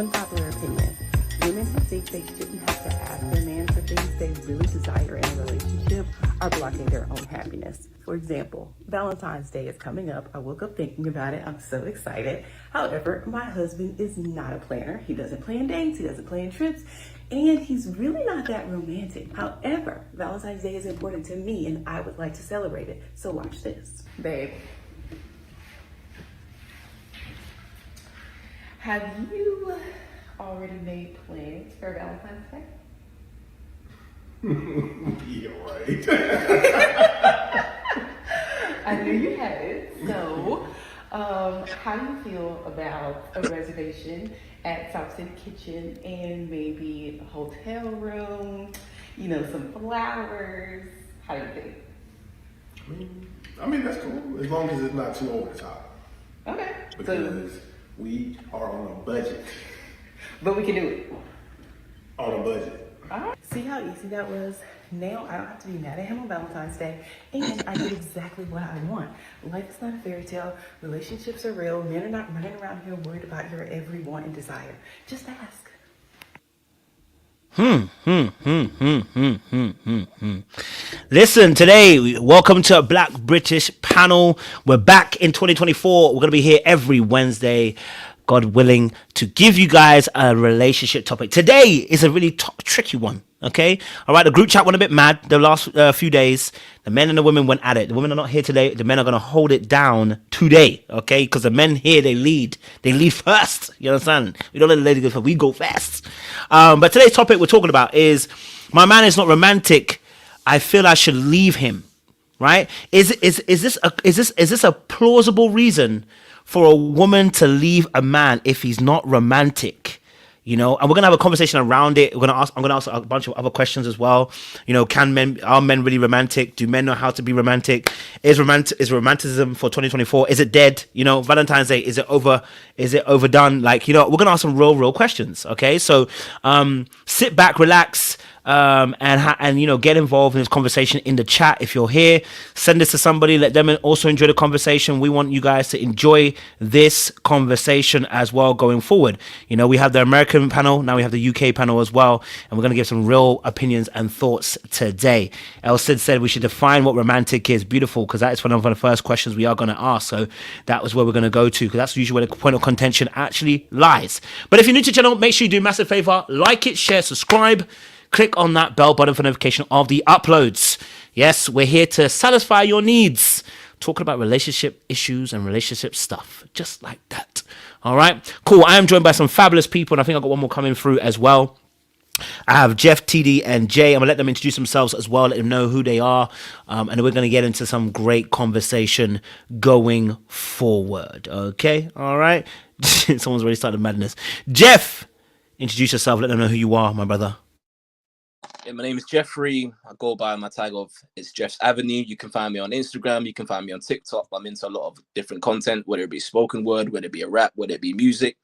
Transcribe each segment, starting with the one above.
Unpopular opinion. Women who think they shouldn't have to ask their man for things they really desire in a relationship are blocking their own happiness. For example, Valentine's Day is coming up. I woke up thinking about it. I'm so excited. However, my husband is not a planner. He doesn't plan dates. He doesn't plan trips. And he's really not that romantic. However, Valentine's Day is important to me and I would like to celebrate it. So watch this. Babe, have you already made plans for Valentine's Day? Yeah, right. I knew you had it. So, how do you feel about a reservation at South City Kitchen and maybe a hotel room, some flowers? How do you think? I mean, that's cool, as long as it's not too over the top. Okay. Because we are on a budget. But we can do it. On a budget. All right. See how easy that was? Now I don't have to be mad at him on Valentine's Day, and I get exactly what I want. Life is not a fairy tale. Relationships are real. Men are not running around here worried about your every want and desire. Just ask. Listen, today, welcome to a Black British panel. We're back in 2024. We're going to be here every Wednesday, God willing, to give you guys a relationship topic. Today is a really tricky one, okay? All right, the group chat went a bit mad the last few days. The men and the women went at it. The women are not here today. The men are going to hold it down today, okay? Because the men here, they lead. They lead first. You understand? We don't let the lady go first. We go fast. But today's topic we're talking about is, my man is not romantic. I feel I should leave him, right? Is this a plausible reason for a woman to leave a man if he's not romantic? And we're gonna have a conversation around it. I'm gonna ask a bunch of other questions as well. Are men really romantic? Do men know how to be romantic? Is romanticism for 2024? Is it dead? Valentine's Day, is it over? Is it overdone? We're gonna ask some real questions. Okay, so sit back, relax. And get involved in this conversation in the chat. If you're here, send this to somebody, let them also enjoy the conversation. We want you guys to enjoy this conversation as well going forward. We have the American panel, now we have the UK panel as well, and we're going to give some real opinions and thoughts today. El Cid said we should define what romantic is. Beautiful, because that is one of the first questions we are going to ask. So that was where we're going to go to, because that's usually where the point of contention actually lies. But if you're new to the channel, make sure you do a massive favor, like it, share, subscribe. Click on that bell button for notification of the uploads. Yes, we're here to satisfy your needs. Talking about relationship issues and relationship stuff. Just like that. All right. Cool. I am joined by some fabulous people, and I think I've got one more coming through as well. I have Jeff, TD, and Jay. I'm going to let them introduce themselves as well, let them know who they are. And we're going to get into some great conversation going forward. Okay. All right. Someone's already started madness. Jeff, introduce yourself. Let them know who you are, my brother. Yeah, my name is Jeffrey. I go by my tag of It's Jeff's Avenue. You can find me on Instagram. You can find me on TikTok. I'm into a lot of different content, whether it be spoken word, whether it be a rap, whether it be music.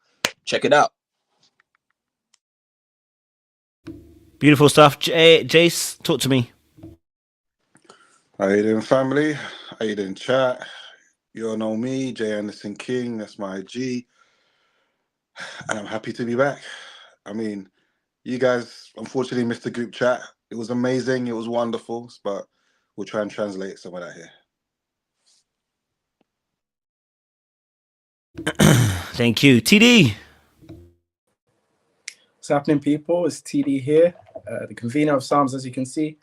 Check it out. Beautiful stuff. Jace, talk to me. How you doing, family? How you doing, chat? You all know me, Jay Anderson King. That's my IG. And I'm happy to be back. I mean, you guys unfortunately missed the group chat. It was amazing. It was wonderful, but we'll try and translate some of that here. Thank you. TD. What's happening, people? It's TD here, the convener of Psalms, as you can see.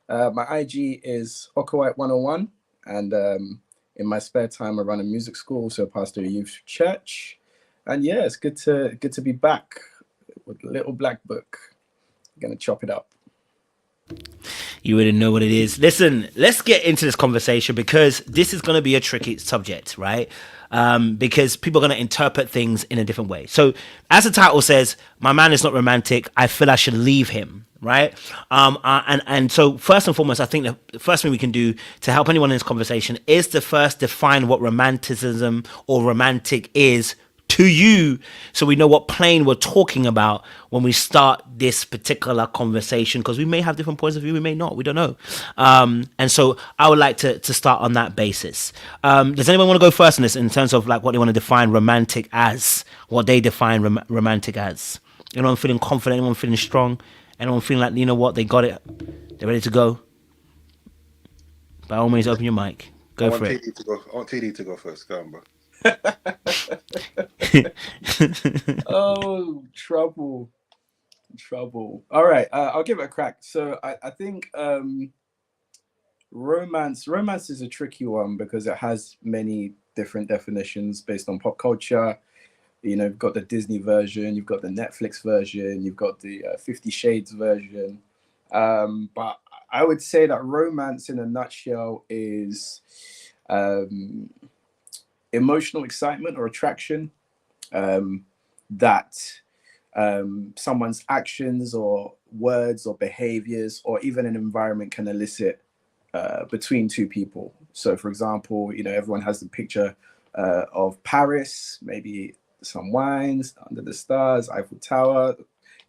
My IG is Okawite101, and in my spare time, I run a music school, so pastor a youth church. And yeah, it's good to be back with Little Black Book. I'm gonna chop it up. You already know what it is. Listen, let's get into this conversation, because this is going to be a tricky subject, right? Because people are going to interpret things in a different way. So as the title says, my man is not romantic. I feel I should leave him, right? And so first and foremost, I think the first thing we can do to help anyone in this conversation is to first define what romanticism or romantic is to you, so we know what plane we're talking about when we start this particular conversation, because we may have different points of view, we may not, we don't know. And so I would like to start on that basis. Does anyone want to go first in this, in terms of like what they want to define romantic as, what they define romantic as? Anyone feeling confident? Anyone feeling strong? Anyone feeling like, you know what, they got it, they're ready to go? By all means, open your mic. Go for it. I want TD to go first. Go on, bro. Oh, trouble. All right, I'll give it a crack. So I think romance is a tricky one because it has many different definitions based on pop culture. You know, you've got the Disney version, you've got the Netflix version, you've got the 50 Shades version. But I would say that romance in a nutshell is emotional excitement or attraction that someone's actions or words or behaviors or even an environment can elicit between two people. So for example, you know, everyone has the picture of Paris, maybe some wines under the stars, Eiffel Tower.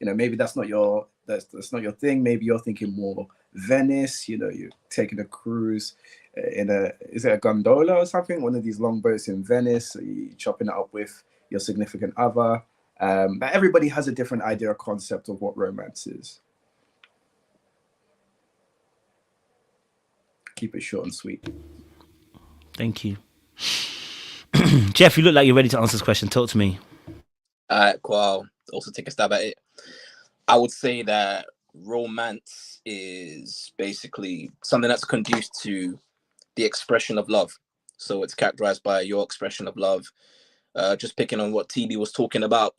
You know, maybe that's not your thing. Maybe you're thinking more Venice. You know, you're taking a cruise in is it a gondola or something? One of these long boats in Venice. You're chopping it up with your significant other. But everybody has a different idea or concept of what romance is. Keep it short and sweet. Thank you. Jeff, you look like you're ready to answer this question. Talk to me. All right, cool. I'll also take a stab at it. I would say that romance is basically something that's conducive to the expression of love. So it's characterized by your expression of love. Just picking on what TB was talking about,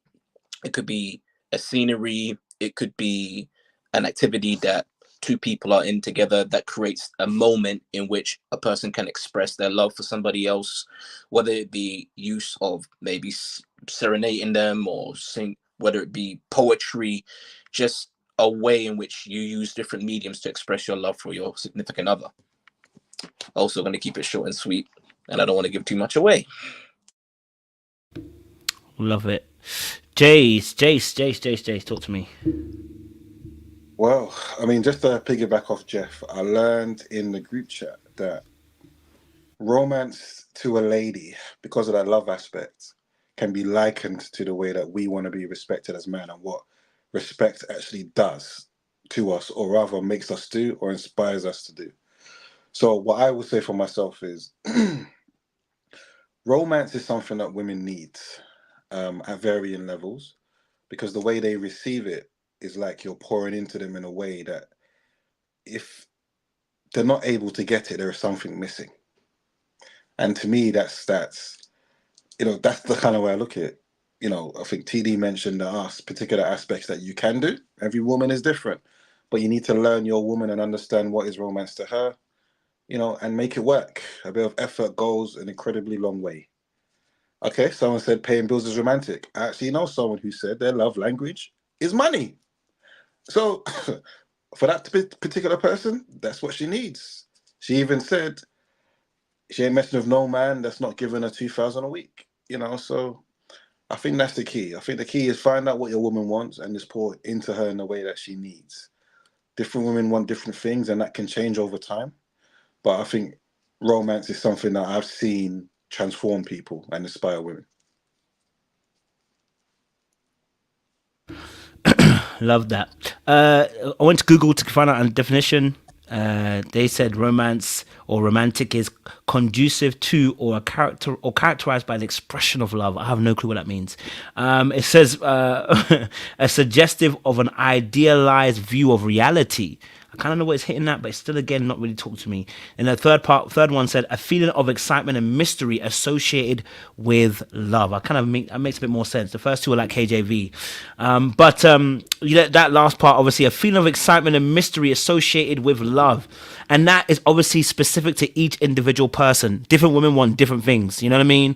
it could be a scenery, it could be an activity that two people are in together that creates a moment in which a person can express their love for somebody else, whether it be use of maybe serenading them or sing, whether it be poetry, just a way in which you use different mediums to express your love for your significant other. Also going to keep it short and sweet, and I don't want to give too much away. Love it. Jace, talk to me. Well, I mean, just to piggyback off Jeff, I learned in the group chat that romance to a lady, because of that love aspect, can be likened to the way that we want to be respected as men and what respect actually does to us, or rather makes us do or inspires us to do. So what I would say for myself is romance is something that women need at varying levels, because the way they receive it is like you're pouring into them in a way that if they're not able to get it, there is something missing. And to me, that's you know, that's the kind of way I look at it. You know, I think TD mentioned there are particular aspects that you can do. Every woman is different, but you need to learn your woman and understand what is romance to her, you know, and make it work. A bit of effort goes an incredibly long way. Okay, someone said paying bills is romantic. I actually know someone who said their love language is money. So for that particular person, that's what she needs. She even said she ain't messing with no man that's not giving her 2,000 a week, you know. So I think that's the key. I think the key is find out what your woman wants and just pour into her in the way that she needs. Different women want different things, and that can change over time. But I think romance is something that I've seen transform people and inspire women. Love that. I went to Google to find out a definition. They said romance or romantic is conducive to or characterized by the expression of love. I have no clue what that means. It says a suggestive of an idealized view of reality. I kind of know what it's hitting at, but it's still, again, not really talking to me. And the third one said a feeling of excitement and mystery associated with love. That makes a bit more sense. The first two are like KJV. But that last part, obviously, a feeling of excitement and mystery associated with love. And that is obviously specific to each individual person. Different women want different things. You know what I mean?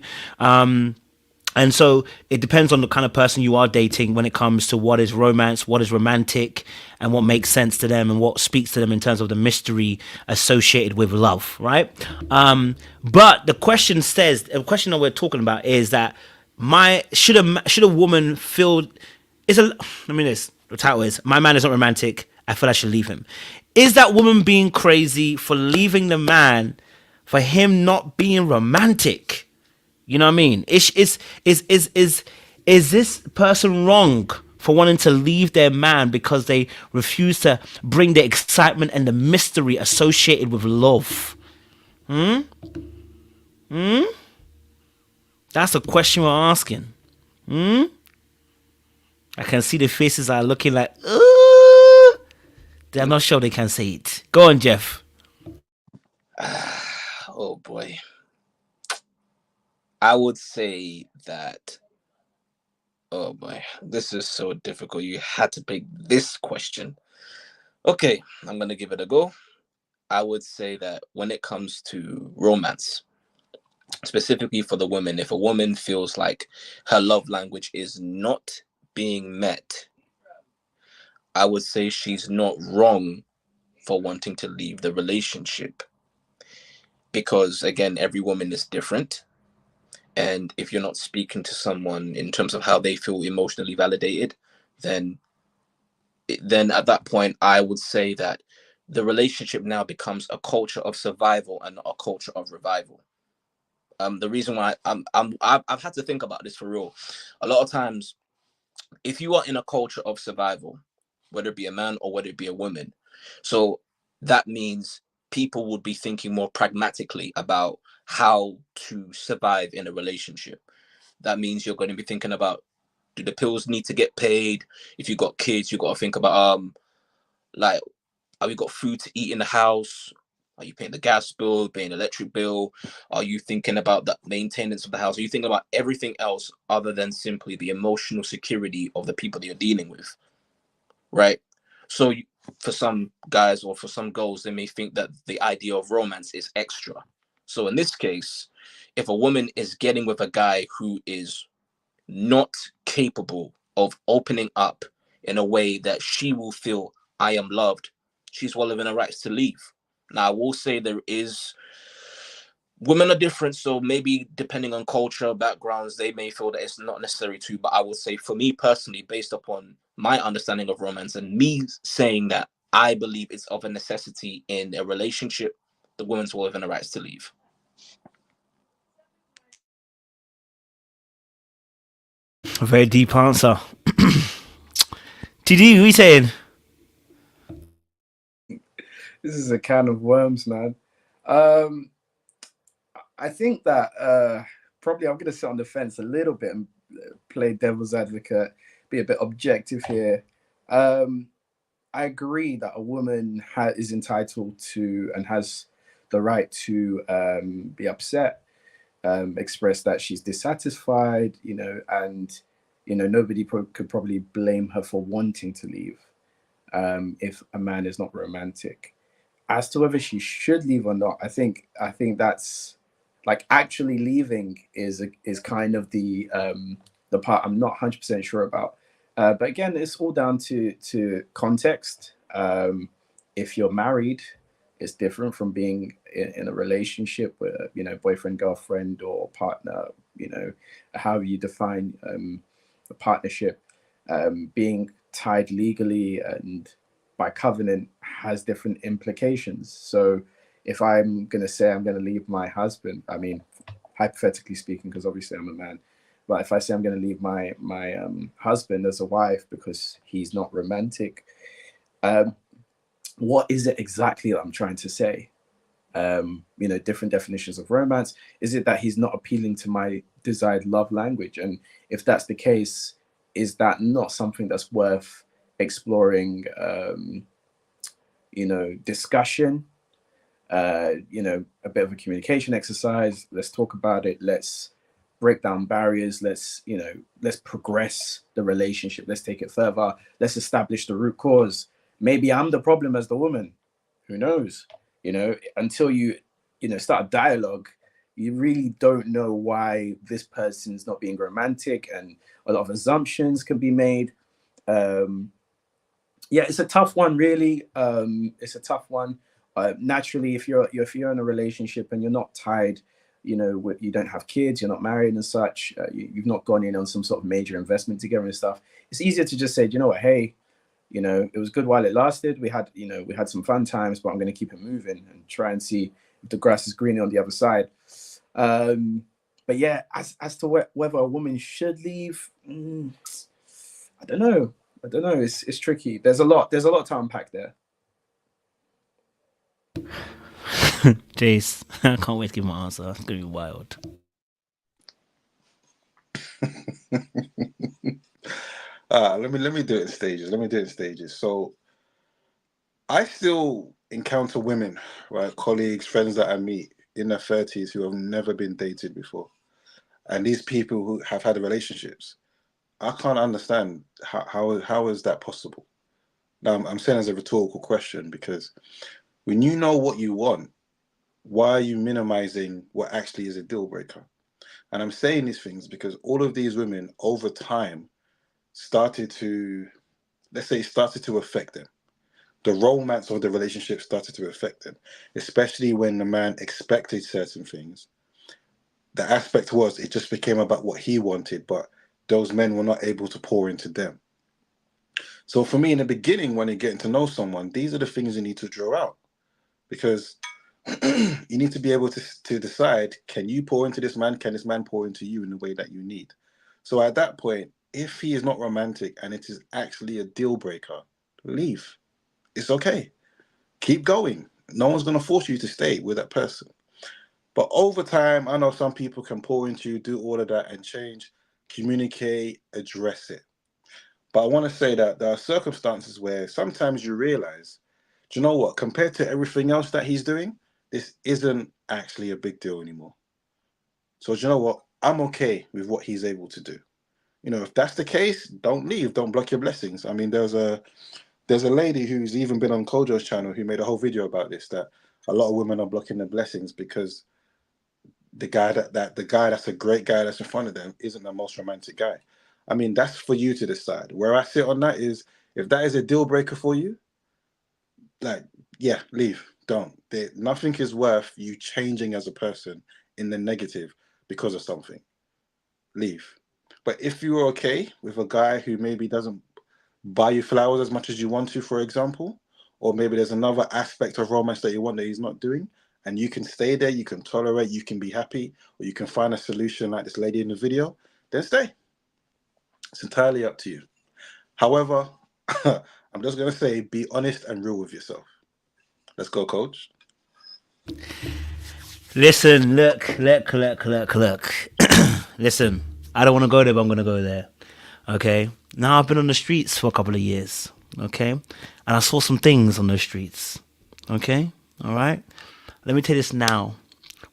And so it depends on the kind of person you are dating when it comes to what is romance, what is romantic, and what makes sense to them and what speaks to them in terms of the mystery associated with love, right? But the question that we're talking about is that should a woman feel the title is my man is not romantic, I feel I should leave him. Is that woman being crazy for leaving the man for him not being romantic? You know what I mean? Is this person wrong for wanting to leave their man because they refuse to bring the excitement and the mystery associated with love? That's a question we're asking. I can see the faces are looking like, they're not sure they can say it. Go on, Jeff. Oh boy. I would say that, oh boy, this is so difficult. You had to pick this question. Okay, I'm going to give it a go. I would say that when it comes to romance, specifically for the woman, if a woman feels like her love language is not being met, I would say she's not wrong for wanting to leave the relationship. Because again, every woman is different. And if you're not speaking to someone in terms of how they feel emotionally validated, then at that point, I would say that the relationship now becomes a culture of survival and not a culture of revival. The reason why I've had to think about this for real. A lot of times, if you are in a culture of survival, whether it be a man or whether it be a woman, so that means people would be thinking more pragmatically about how to survive in a relationship. That means you're going to be thinking about, do the pills need to get paid? If you got kids, you got to think about like, have you got food to eat in the house? Are you paying the gas bill, paying the electric bill? Are you thinking about the maintenance of the house? Are you thinking about everything else other than simply the emotional security of the people that you're dealing with? Right? So for some guys or for some girls, they may think that the idea of romance is extra. So in this case, if a woman is getting with a guy who is not capable of opening up in a way that she will feel, I am loved, she's well within her rights to leave. Now, I will say women are different, so maybe depending on culture, backgrounds, they may feel that it's not necessary to, but I would say for me personally, based upon my understanding of romance and me saying that I believe it's of a necessity in a relationship, the woman's well within her rights to leave. A very deep answer. TD, what are you saying? This is a can of worms, man. I think that probably I'm going to sit on the fence a little bit and play devil's advocate, be a bit objective here. I agree that a woman is entitled to and has the right to be upset, express that she's dissatisfied, and nobody could probably blame her for wanting to leave if a man is not romantic. As to whether she should leave or not, I think that's like actually leaving is kind of the part I'm not 100% sure about. But again, it's all down to context. If you're married, it's different from being in a relationship with boyfriend, girlfriend, or partner. How you define a partnership. Being tied legally and by covenant has different implications. So if I'm going to say I'm going to leave my husband, I mean, hypothetically speaking, because obviously I'm a man, but if I say I'm going to leave my husband as a wife because he's not romantic, what is it exactly that I'm trying to say? Different definitions of romance. Is it that he's not appealing to my desired love language? And if that's the case, is that not something that's worth exploring, discussion, a bit of a communication exercise? Let's talk about it. Let's break down barriers. Let's progress the relationship. Let's take it further. Let's establish the root cause. Maybe I'm the problem as the woman. Who knows? Until you start a dialogue, you really don't know why this person's not being romantic, and a lot of assumptions can be made. It's a tough one, really. It's a tough one. Naturally, if you're in a relationship and you're not tied you know, you don't have kids, you're not married and such, you've not gone in on some sort of major investment together and stuff, it's easier to just say, you know what, hey, you know, it was good while it lasted. We had some fun times, but I'm going to keep it moving and try and see if the grass is greener on the other side. But yeah, as to whether a woman should leave, I don't know. It's tricky. There's a lot to unpack there. Jace, I can't wait to give my answer. It's gonna be wild. Let me do it in stages. So I still encounter women, right, colleagues, friends that I meet in their 30s who have never been dated before. And these people who have had relationships, I can't understand how is that possible? Now, I'm saying as a rhetorical question, because when you know what you want, why are you minimizing what actually is a deal breaker? And I'm saying these things because all of these women over time started to affect them. The romance of the relationship started to affect them, especially when the man expected certain things. The aspect was it just became about what he wanted, but those men were not able to pour into them. So for me, in the beginning, when you're getting to know someone, these are the things you need to draw out, because you need to be able to decide, can you pour into this man? Can this man pour into you in the way that you need? So at that point, if he is not romantic and it is actually a deal breaker, leave. It's okay. Keep going. No one's going to force you to stay with that person. But over time, I know some people can pour into you, do all of that and change, communicate, address it. But I want to say that there are circumstances where sometimes you realize, do you know what, compared to everything else that he's doing, this isn't actually a big deal anymore. So do you know what, I'm okay with what he's able to do. You know, if that's the case, don't leave, don't block your blessings. I mean, there's a lady who's even been on Kojo's channel who made a whole video about this, that a lot of women are blocking their blessings because the guy that's a great guy that's in front of them isn't the most romantic guy. I mean, that's for you to decide. Where I sit on that is, if that is a deal breaker for you, like, yeah, leave. Don't. Nothing is worth you changing as a person in the negative because of something. Leave. But if you're okay with a guy who maybe doesn't buy you flowers as much as you want to, for example, or maybe there's another aspect of romance that you want that he's not doing, and you can stay there, you can tolerate, you can be happy, or you can find a solution like this lady in the video, then stay. It's entirely up to you. However, I'm just going to say, be honest and real with yourself. Let's go, coach. Listen, look. Listen, I don't want to go there, but I'm going to go there. Okay? Now, I've been on the streets for a couple of years. Okay? And I saw some things on those streets. Okay? All right? Let me tell you this now.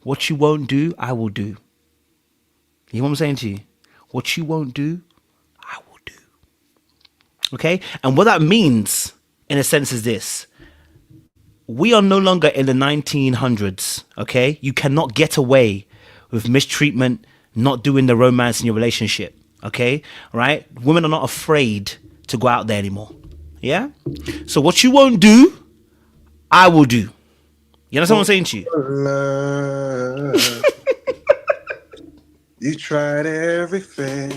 What you won't do, I will do. You know what I'm saying to you? What you won't do, I will do. Okay? And what that means, in a sense, is this. We are no longer in the 1900s, okay? You cannot get away with mistreatment, not doing the romance in your relationship, okay? Right? Women are not afraid to go out there anymore, yeah? So what you won't do, I will do. You understand what I'm saying to you? Love. You tried everything.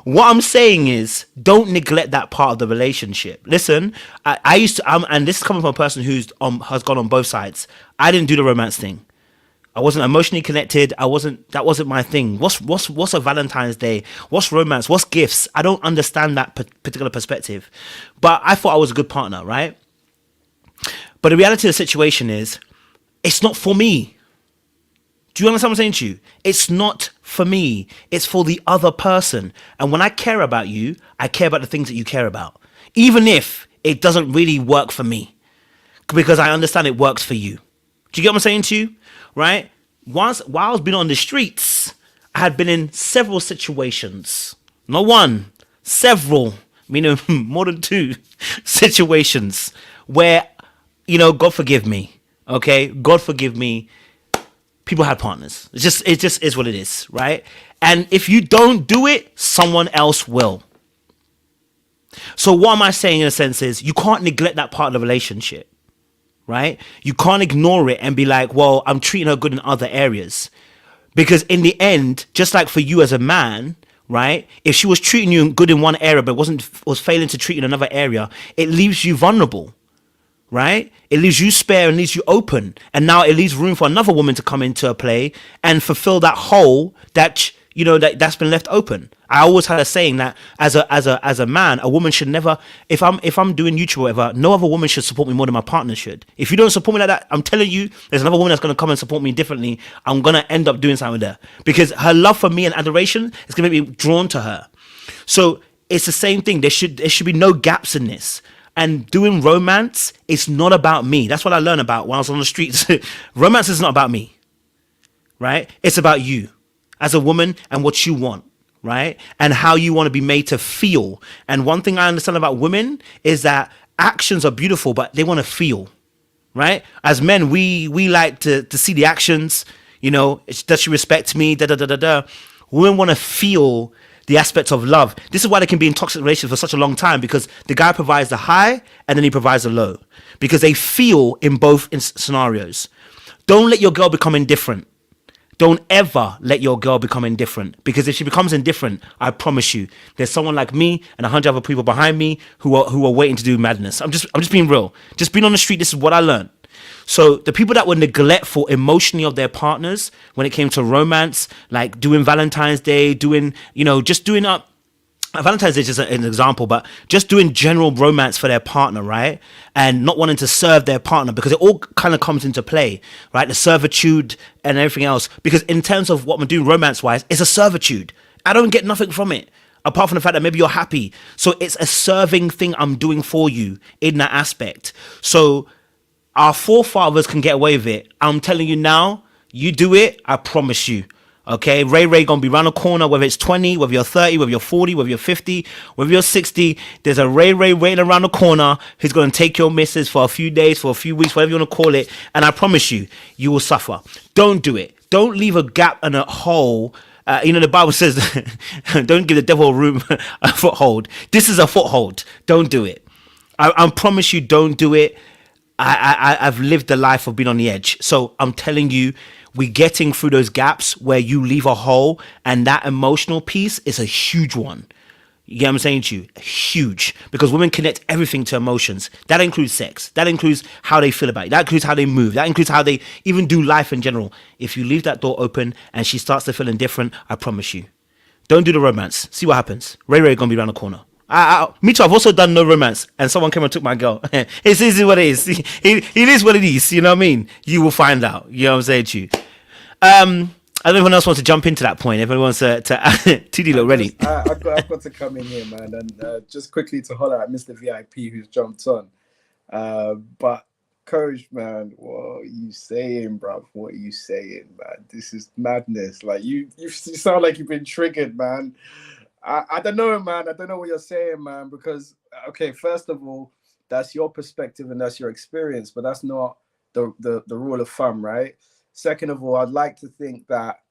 What I'm saying is, don't neglect that part of the relationship. Listen, I used to, and this is coming from a person who's has gone on both sides. I didn't do the romance thing. I wasn't emotionally connected. That wasn't my thing. What's a Valentine's Day? What's romance? What's gifts? I don't understand that particular perspective. But I thought I was a good partner, right? But the reality of the situation is, it's not for me. Do you understand what I'm saying to you? It's not for me. It's for the other person. And when I care about you, I care about the things that you care about. Even if it doesn't really work for me. Because I understand it works for you. Do you get what I'm saying to you? Right? While I was been on the streets, I had been in several situations. Not one, several, meaning more than two situations where, God forgive me. Okay? God forgive me. People had partners. It just is what it is, right? And if you don't do it, someone else will. So what am I saying in a sense is you can't neglect that part of the relationship, right? You can't ignore it and be like, well, I'm treating her good in other areas. Because in the end, just like for you as a man, right? If she was treating you good in one area but was failing to treat you in another area, it leaves you vulnerable, right? It leaves you spare and leaves you open. And now it leaves room for another woman to come into a play and fulfill that hole that that's been left open. I always had a saying that as a man, a woman should never, if I'm doing YouTube or whatever, no other woman should support me more than my partner should. If you don't support me like that, I'm telling you, there's another woman that's gonna come and support me differently. I'm gonna end up doing something with her because her love for me and adoration is gonna be drawn to her. So it's the same thing. There should be no gaps in this. And doing romance, it's not about me. That's what I learned about when I was on the streets. Romance is not about me, right? It's about you as a woman and what you want, right? And how you want to be made to feel. And one thing I understand about women is that actions are beautiful, but they want to feel, right? As men, we like to see the actions, does she respect me, da-da-da-da-da. Women want to feel the aspects of love. This is why they can be in toxic relationships for such a long time, because the guy provides the high and then he provides the low, because they feel in both scenarios. Don't let your girl become indifferent. Don't ever let your girl become indifferent, because if she becomes indifferent, I promise you, there's someone like me and 100 other people behind me who are waiting to do madness. I'm just being real. Just being on the street, this is what I learned. So the people that were neglectful emotionally of their partners when it came to romance, like doing Valentine's Day, just doing up. Valentine's Day is just an example, but just doing general romance for their partner, right? And not wanting to serve their partner, because it all kind of comes into play, right? The servitude and everything else. Because in terms of what I'm doing romance-wise, it's a servitude. I don't get nothing from it, apart from the fact that maybe you're happy. So it's a serving thing I'm doing for you in that aspect. So our forefathers can get away with it. I'm telling you now, you do it, I promise you. Okay, Ray gonna be round the corner, whether it's 20, whether you're 30, whether you're 40, whether you're 50, whether you're 60, there's a Ray waiting around the corner who's gonna take your missus for a few days, for a few weeks, whatever you wanna call it, and I promise you, you will suffer. Don't do it. Don't leave a gap and a hole. The Bible says, don't give the devil room a foothold. This is a foothold. Don't do it. I promise you, don't do it. I've lived the life of being on the edge. So I'm telling you, we're getting through those gaps where you leave a hole, and that emotional piece is a huge one. You get what I'm saying to you? Huge. Because women connect everything to emotions. That includes sex. That includes how they feel about it. That includes how they move. That includes how they even do life in general. If you leave that door open and she starts to feel indifferent, I promise you, don't do the romance. See what happens. Ray gonna be around the corner. Me too. I've also done no romance, and someone came and took my girl. It's easy what it is. It is what it is. You know what I mean? You will find out. You know what I'm saying to you. I don't know if anyone else wants to jump into that point. If anyone wants to TD look ready. I've got to come in here, man, and just quickly to holler at Mr. VIP who's jumped on. But Coach, man, what are you saying, bruv? What are you saying, man? This is madness. Like you sound like you've been triggered, man. I don't know, man. I don't know what you're saying, man, because, okay, first of all, that's your perspective and that's your experience, but that's not the rule of thumb, right? Second of all, I'd like to think that,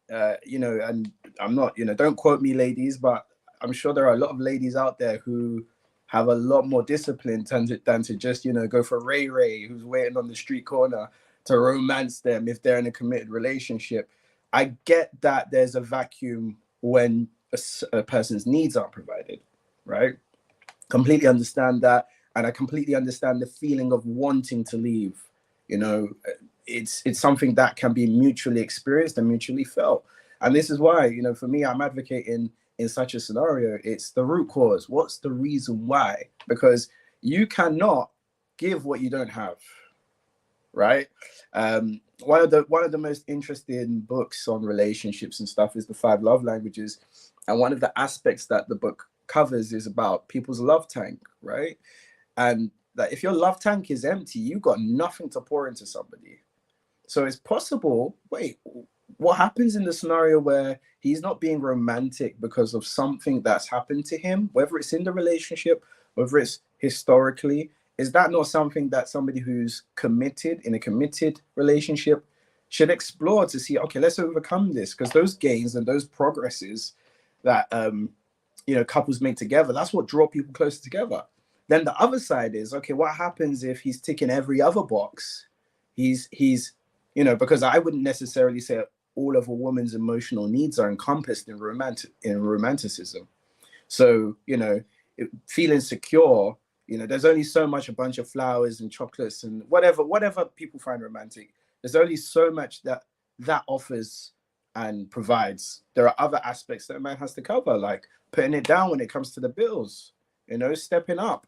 and I'm not, don't quote me, ladies, but I'm sure there are a lot of ladies out there who have a lot more discipline than to just, go for Ray, who's waiting on the street corner to romance them if they're in a committed relationship. I get that there's a vacuum when a person's needs aren't provided, right? Completely understand that, and I completely understand the feeling of wanting to leave. It's something that can be mutually experienced and mutually felt, and this is why, for me, I'm advocating in such a scenario. It's the root cause. What's the reason why? Because you cannot give what you don't have, right? One of the most interesting books on relationships and stuff is The 5 Love Languages. And one of the aspects that the book covers is about people's love tank, right? And that if your love tank is empty, you've got nothing to pour into somebody. So it's possible, wait, what happens in the scenario where he's not being romantic because of something that's happened to him, whether it's in the relationship, whether it's historically, is that not something that somebody who's committed in a committed relationship should explore to see, okay, let's overcome this? Because those gains and those progresses that couples make together. That's what draw people closer together. Then the other side is, okay, what happens if he's ticking every other box? He's because I wouldn't necessarily say all of a woman's emotional needs are encompassed in romanticism. So, feeling secure, there's only so much a bunch of flowers and chocolates and whatever people find romantic. There's only so much that offers and provides. There are other aspects that a man has to cover, like putting it down when it comes to the bills, stepping up.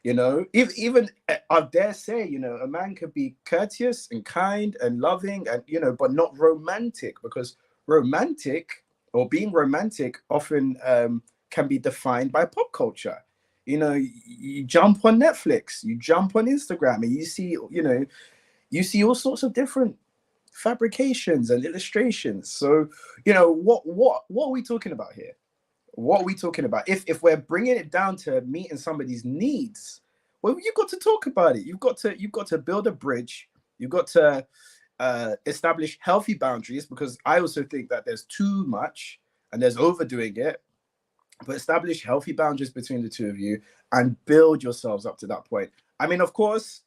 Even I dare say, a man could be courteous and kind and loving and, but not romantic, because romantic or being romantic often can be defined by pop culture. You jump on Netflix, you jump on Instagram, and you see all sorts of different fabrications and illustrations. So, what are we talking about here? What are we talking about? If we're bringing it down to meeting somebody's needs, well, you've got to talk about it. You've got to build a bridge. You've got to establish healthy boundaries, because I also think that there's too much and there's overdoing it. But establish healthy boundaries between the two of you and build yourselves up to that point. I mean, of course,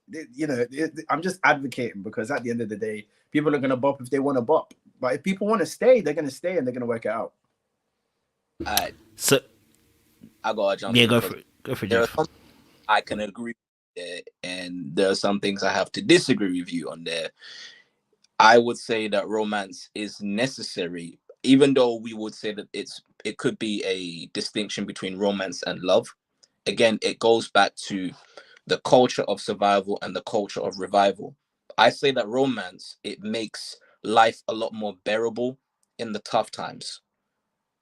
I'm just advocating, because at the end of the day, people are going to bop if they want to bop. But if people want to stay, they're going to stay and they're going to work it out. All right. So I gotta jump. yeah, in go for it. Go for it, there are Jeff. some I can agree with there, and there are some things I have to disagree with you on there. I would say that romance is necessary, even though we would say that it could be a distinction between romance and love. Again, it goes back to the culture of survival and the culture of revival. I say that romance, it makes life a lot more bearable in the tough times.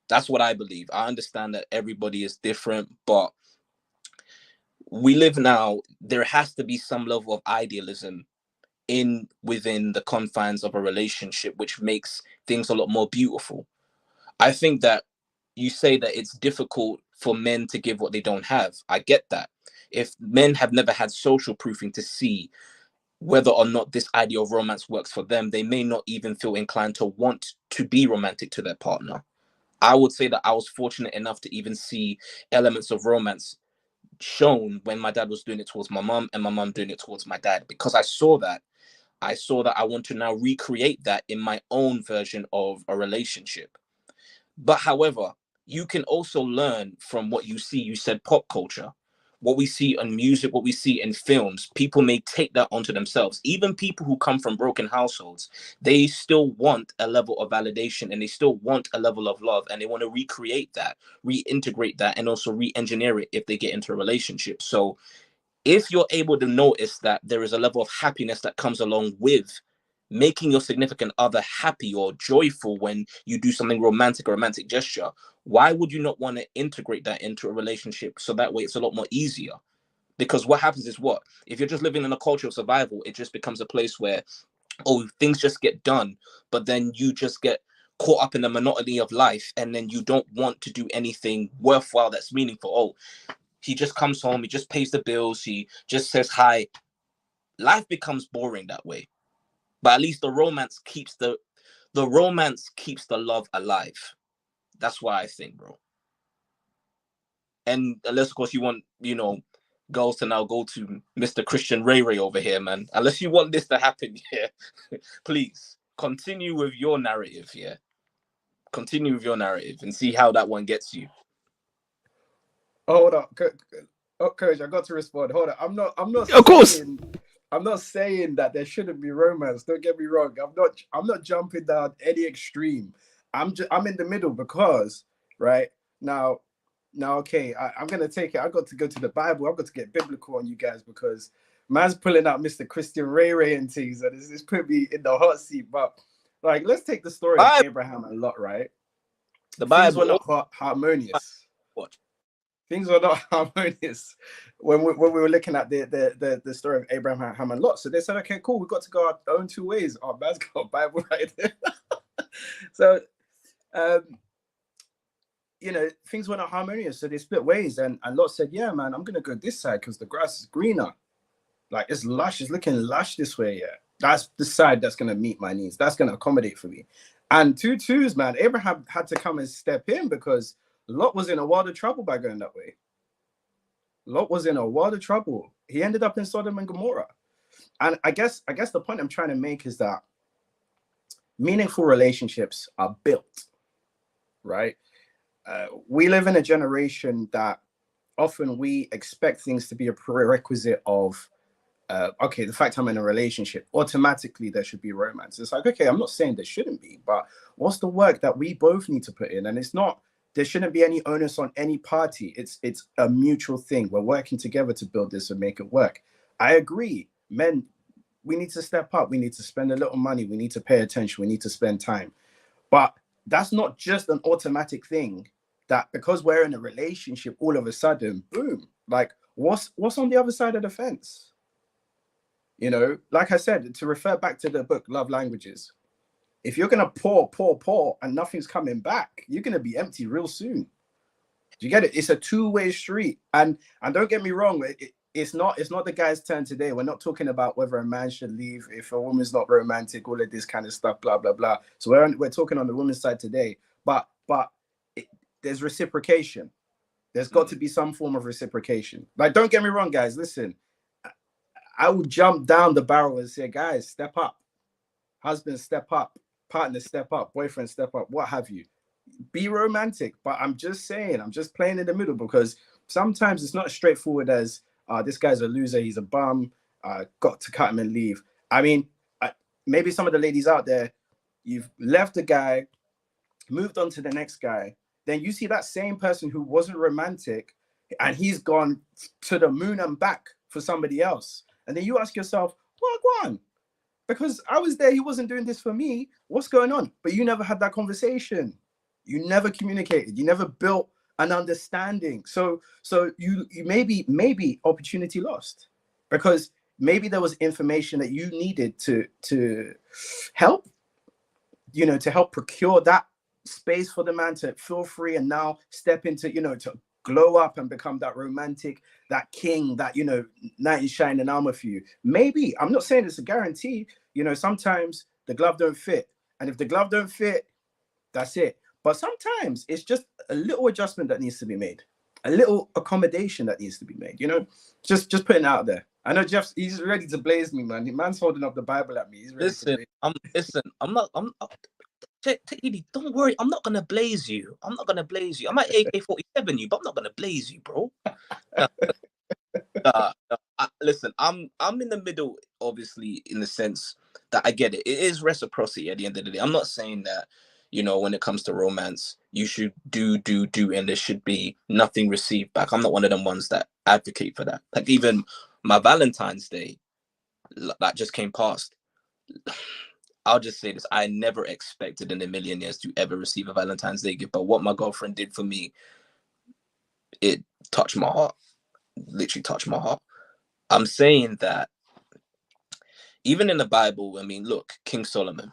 That's what I believe. I understand that everybody is different, but we live now, there has to be some level of idealism within the confines of a relationship, which makes things a lot more beautiful. I think that you say that it's difficult for men to give what they don't have. I get that. If men have never had social proofing to see whether or not this idea of romance works for them, they may not even feel inclined to want to be romantic to their partner. I would say that I was fortunate enough to even see elements of romance shown when my dad was doing it towards my mom and my mom doing it towards my dad. Because I saw that I want to now recreate that in my own version of a relationship. But however, you can also learn from what you see. You said pop culture, what we see in music, what we see in films. People may take that onto themselves. Even people who come from broken households, they still want a level of validation and they still want a level of love, and they want to recreate that, reintegrate that, and also re-engineer it if they get into a relationship. So if you're able to notice that there is a level of happiness that comes along with making your significant other happy or joyful when you do something romantic, a romantic gesture, why would you not want to integrate that into a relationship so that way it's a lot more easier? Because what happens is, what if you're just living in a culture of survival, it just becomes a place where, oh, things just get done, but then you just get caught up in the monotony of life, and then you don't want to do anything worthwhile that's meaningful. Oh, he just comes home, he just pays the bills, he just says hi. Life becomes boring that way. But at least the romance keeps the love alive. That's why I think, bro. And unless, of course, you want, girls to now go to Mr. Christian Ray Ray over here, man. Unless you want this to happen, yeah. Please continue with your narrative, yeah. Continue with your narrative and see how that one gets you. Hold up, Coach, I got to respond. Hold up, I'm not. Of course. I'm not saying that there shouldn't be romance. Don't get me wrong. I'm not jumping down any extreme. I'm in the middle, because right now, okay, I'm gonna take it. I got to go to the Bible. I've got to get biblical on you guys, because man's pulling out Mr. Christian Ray Ray and things, and this put me in the hot seat. But like, let's take the story of Abraham and Lot, right? The Bible Things were not harmonious. What? Things were not harmonious when we were looking at the story of Abraham and Lot. So they said, okay, cool, we've got to go our own two ways. Our man's got a Bible right there. So, things were not harmonious. So they split ways. And Lot said, yeah, man, I'm going to go this side because the grass is greener. Like, it's lush. It's looking lush this way, yeah. That's the side that's going to meet my needs. That's going to accommodate for me. And 2 twos, man, Abraham had to come and step in, because Lot was in a world of trouble by going that way. Lot was in a world of trouble. He ended up in Sodom and Gomorrah. And I guess the point I'm trying to make is that meaningful relationships are built, right? We live in a generation that often we expect things to be a prerequisite of, okay, the fact I'm in a relationship, automatically there should be romance. It's like, okay, I'm not saying there shouldn't be, but what's the work that we both need to put in? And it's not, there shouldn't be any onus on any party. It's a mutual thing. We're working together to build this and make it work. I agree. Men, we need to step up. We need to spend a little money. We need to pay attention. We need to spend time. But that's not just an automatic thing that because we're in a relationship, all of a sudden, boom, like what's on the other side of the fence? You know, like I said, to refer back to the book, Love Languages, if you're going to pour and nothing's coming back, you're going to be empty real soon. Do you get it? It's a two-way street. And don't get me wrong, it's not the guy's turn today. We're not talking about whether a man should leave if a woman's not romantic, all of this kind of stuff, blah, blah, blah. So we're talking on the woman's side today. But there's reciprocation. There's got to be some form of reciprocation. Like, don't get me wrong, guys. Listen, I would jump down the barrel and say, guys, step up. Husband, step up. Partner, step up. Boyfriend, step up. What have you? Be romantic. But I'm just saying, I'm just playing in the middle because sometimes it's not as straightforward as this guy's a loser. He's a bum. Got to cut him and leave. I mean, maybe some of the ladies out there, you've left the guy, moved on to the next guy. Then you see that same person who wasn't romantic and he's gone to the moon and back for somebody else. And then you ask yourself, what on? Because I was there, he wasn't doing this for me. What's going on? But you never had that conversation. You never communicated. You never built an understanding. So you maybe opportunity lost because maybe there was information that you needed to help, you know, to help procure that space for the man to feel free and now step into, you know, to glow up and become that romantic, that king, that, you know, knight in shining armor for you. Maybe, I'm not saying it's a guarantee, you know, sometimes the glove don't fit. And if the glove don't fit, that's it. But sometimes it's just a little adjustment that needs to be made, a little accommodation that needs to be made, you know, just putting it out there. I know Jeff, he's ready to blaze me, man. The man's holding up the Bible at me. He's ready to blaze. TD, don't worry, I'm not gonna blaze you. I might AK-47 you, but I'm not gonna blaze you, bro. Listen, I'm in the middle, obviously, in the sense that I get it. It is reciprocity at the end of the day. I'm not saying that, you know, when it comes to romance, you should do, and there should be nothing received back. I'm not one of them ones that advocate for that. Like even my Valentine's Day that just came past. I'll just say this. I never expected in a million years to ever receive a Valentine's Day gift. But what my girlfriend did for me, it touched my heart. Literally touched my heart. I'm saying that even in the Bible, I mean, look, King Solomon,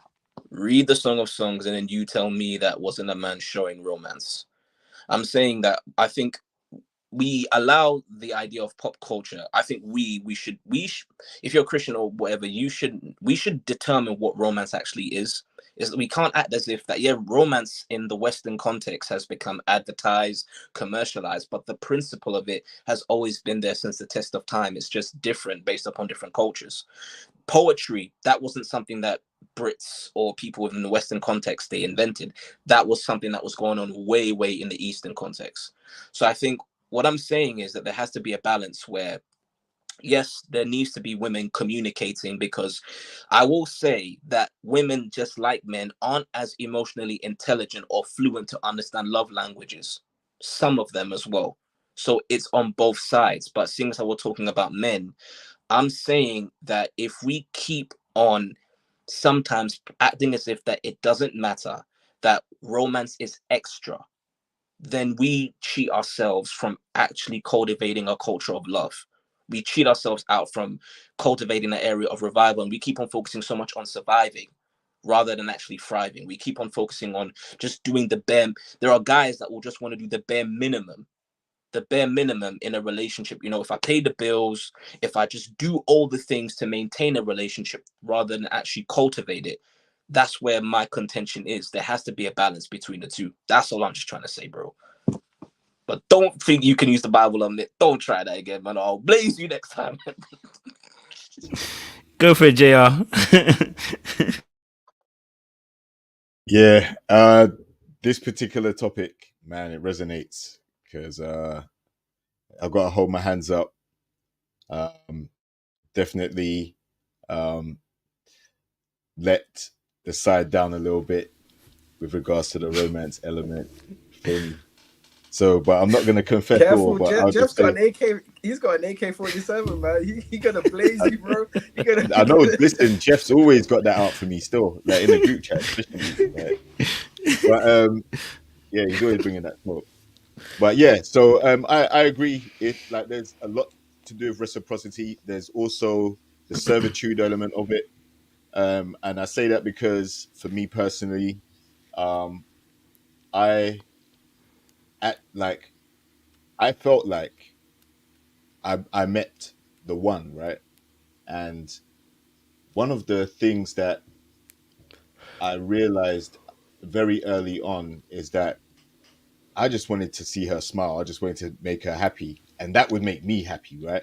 read the Song of Songs and then you tell me that wasn't a man showing romance. I'm saying that I think we allow the idea of pop culture. I think we should if you're a Christian or whatever, we should determine what romance actually is that we can't act as if that, yeah, romance in the Western context has become advertised, commercialized, but the principle of it has always been there since the test of time. It's just different based upon different cultures. Poetry, that wasn't something that Brits or people within the Western context they invented. That was something that was going on way in the Eastern context. So I think what I'm saying is that there has to be a balance where, yes, there needs to be women communicating, because I will say that women, just like men, aren't as emotionally intelligent or fluent to understand love languages. Some of them as well. So it's on both sides. But seeing as we're talking about men, I'm saying that if we keep on sometimes acting as if that it doesn't matter, that romance is extra, then we cheat ourselves from actually cultivating a culture of love. We cheat ourselves out from cultivating an area of revival, and we keep on focusing so much on surviving rather than actually thriving. We keep on focusing on just doing the bare. There are guys that will just want to do the bare minimum in a relationship. You know, if I pay the bills, if I just do all the things to maintain a relationship rather than actually cultivate it, that's where my contention is. There has to be a balance between the two. That's all I'm just trying to say, bro. But don't think you can use the Bible on it. Don't try that again, man. I'll blaze you next time. Go for it, JR. Yeah, this particular topic, man, it resonates because I've got to hold my hands up. Definitely let the side down a little bit with regards to the romance element thing. So, but I'm not going to confess all, Careful, but I'll Jeff's just say, got an AK. He's got an AK-47, man. He gonna blaze you, bro. I know. Listen, Jeff's always got that out for me still, like in the group chat, especially. But yeah, he's always bringing that smoke. But yeah, so I agree. If like there's a lot to do with reciprocity, there's also the servitude element of it, and I say that because for me personally, I I felt like I met the one, right, and one of the things that I realized very early on is that I just wanted to see her smile. I just wanted to make her happy, and that would make me happy, right?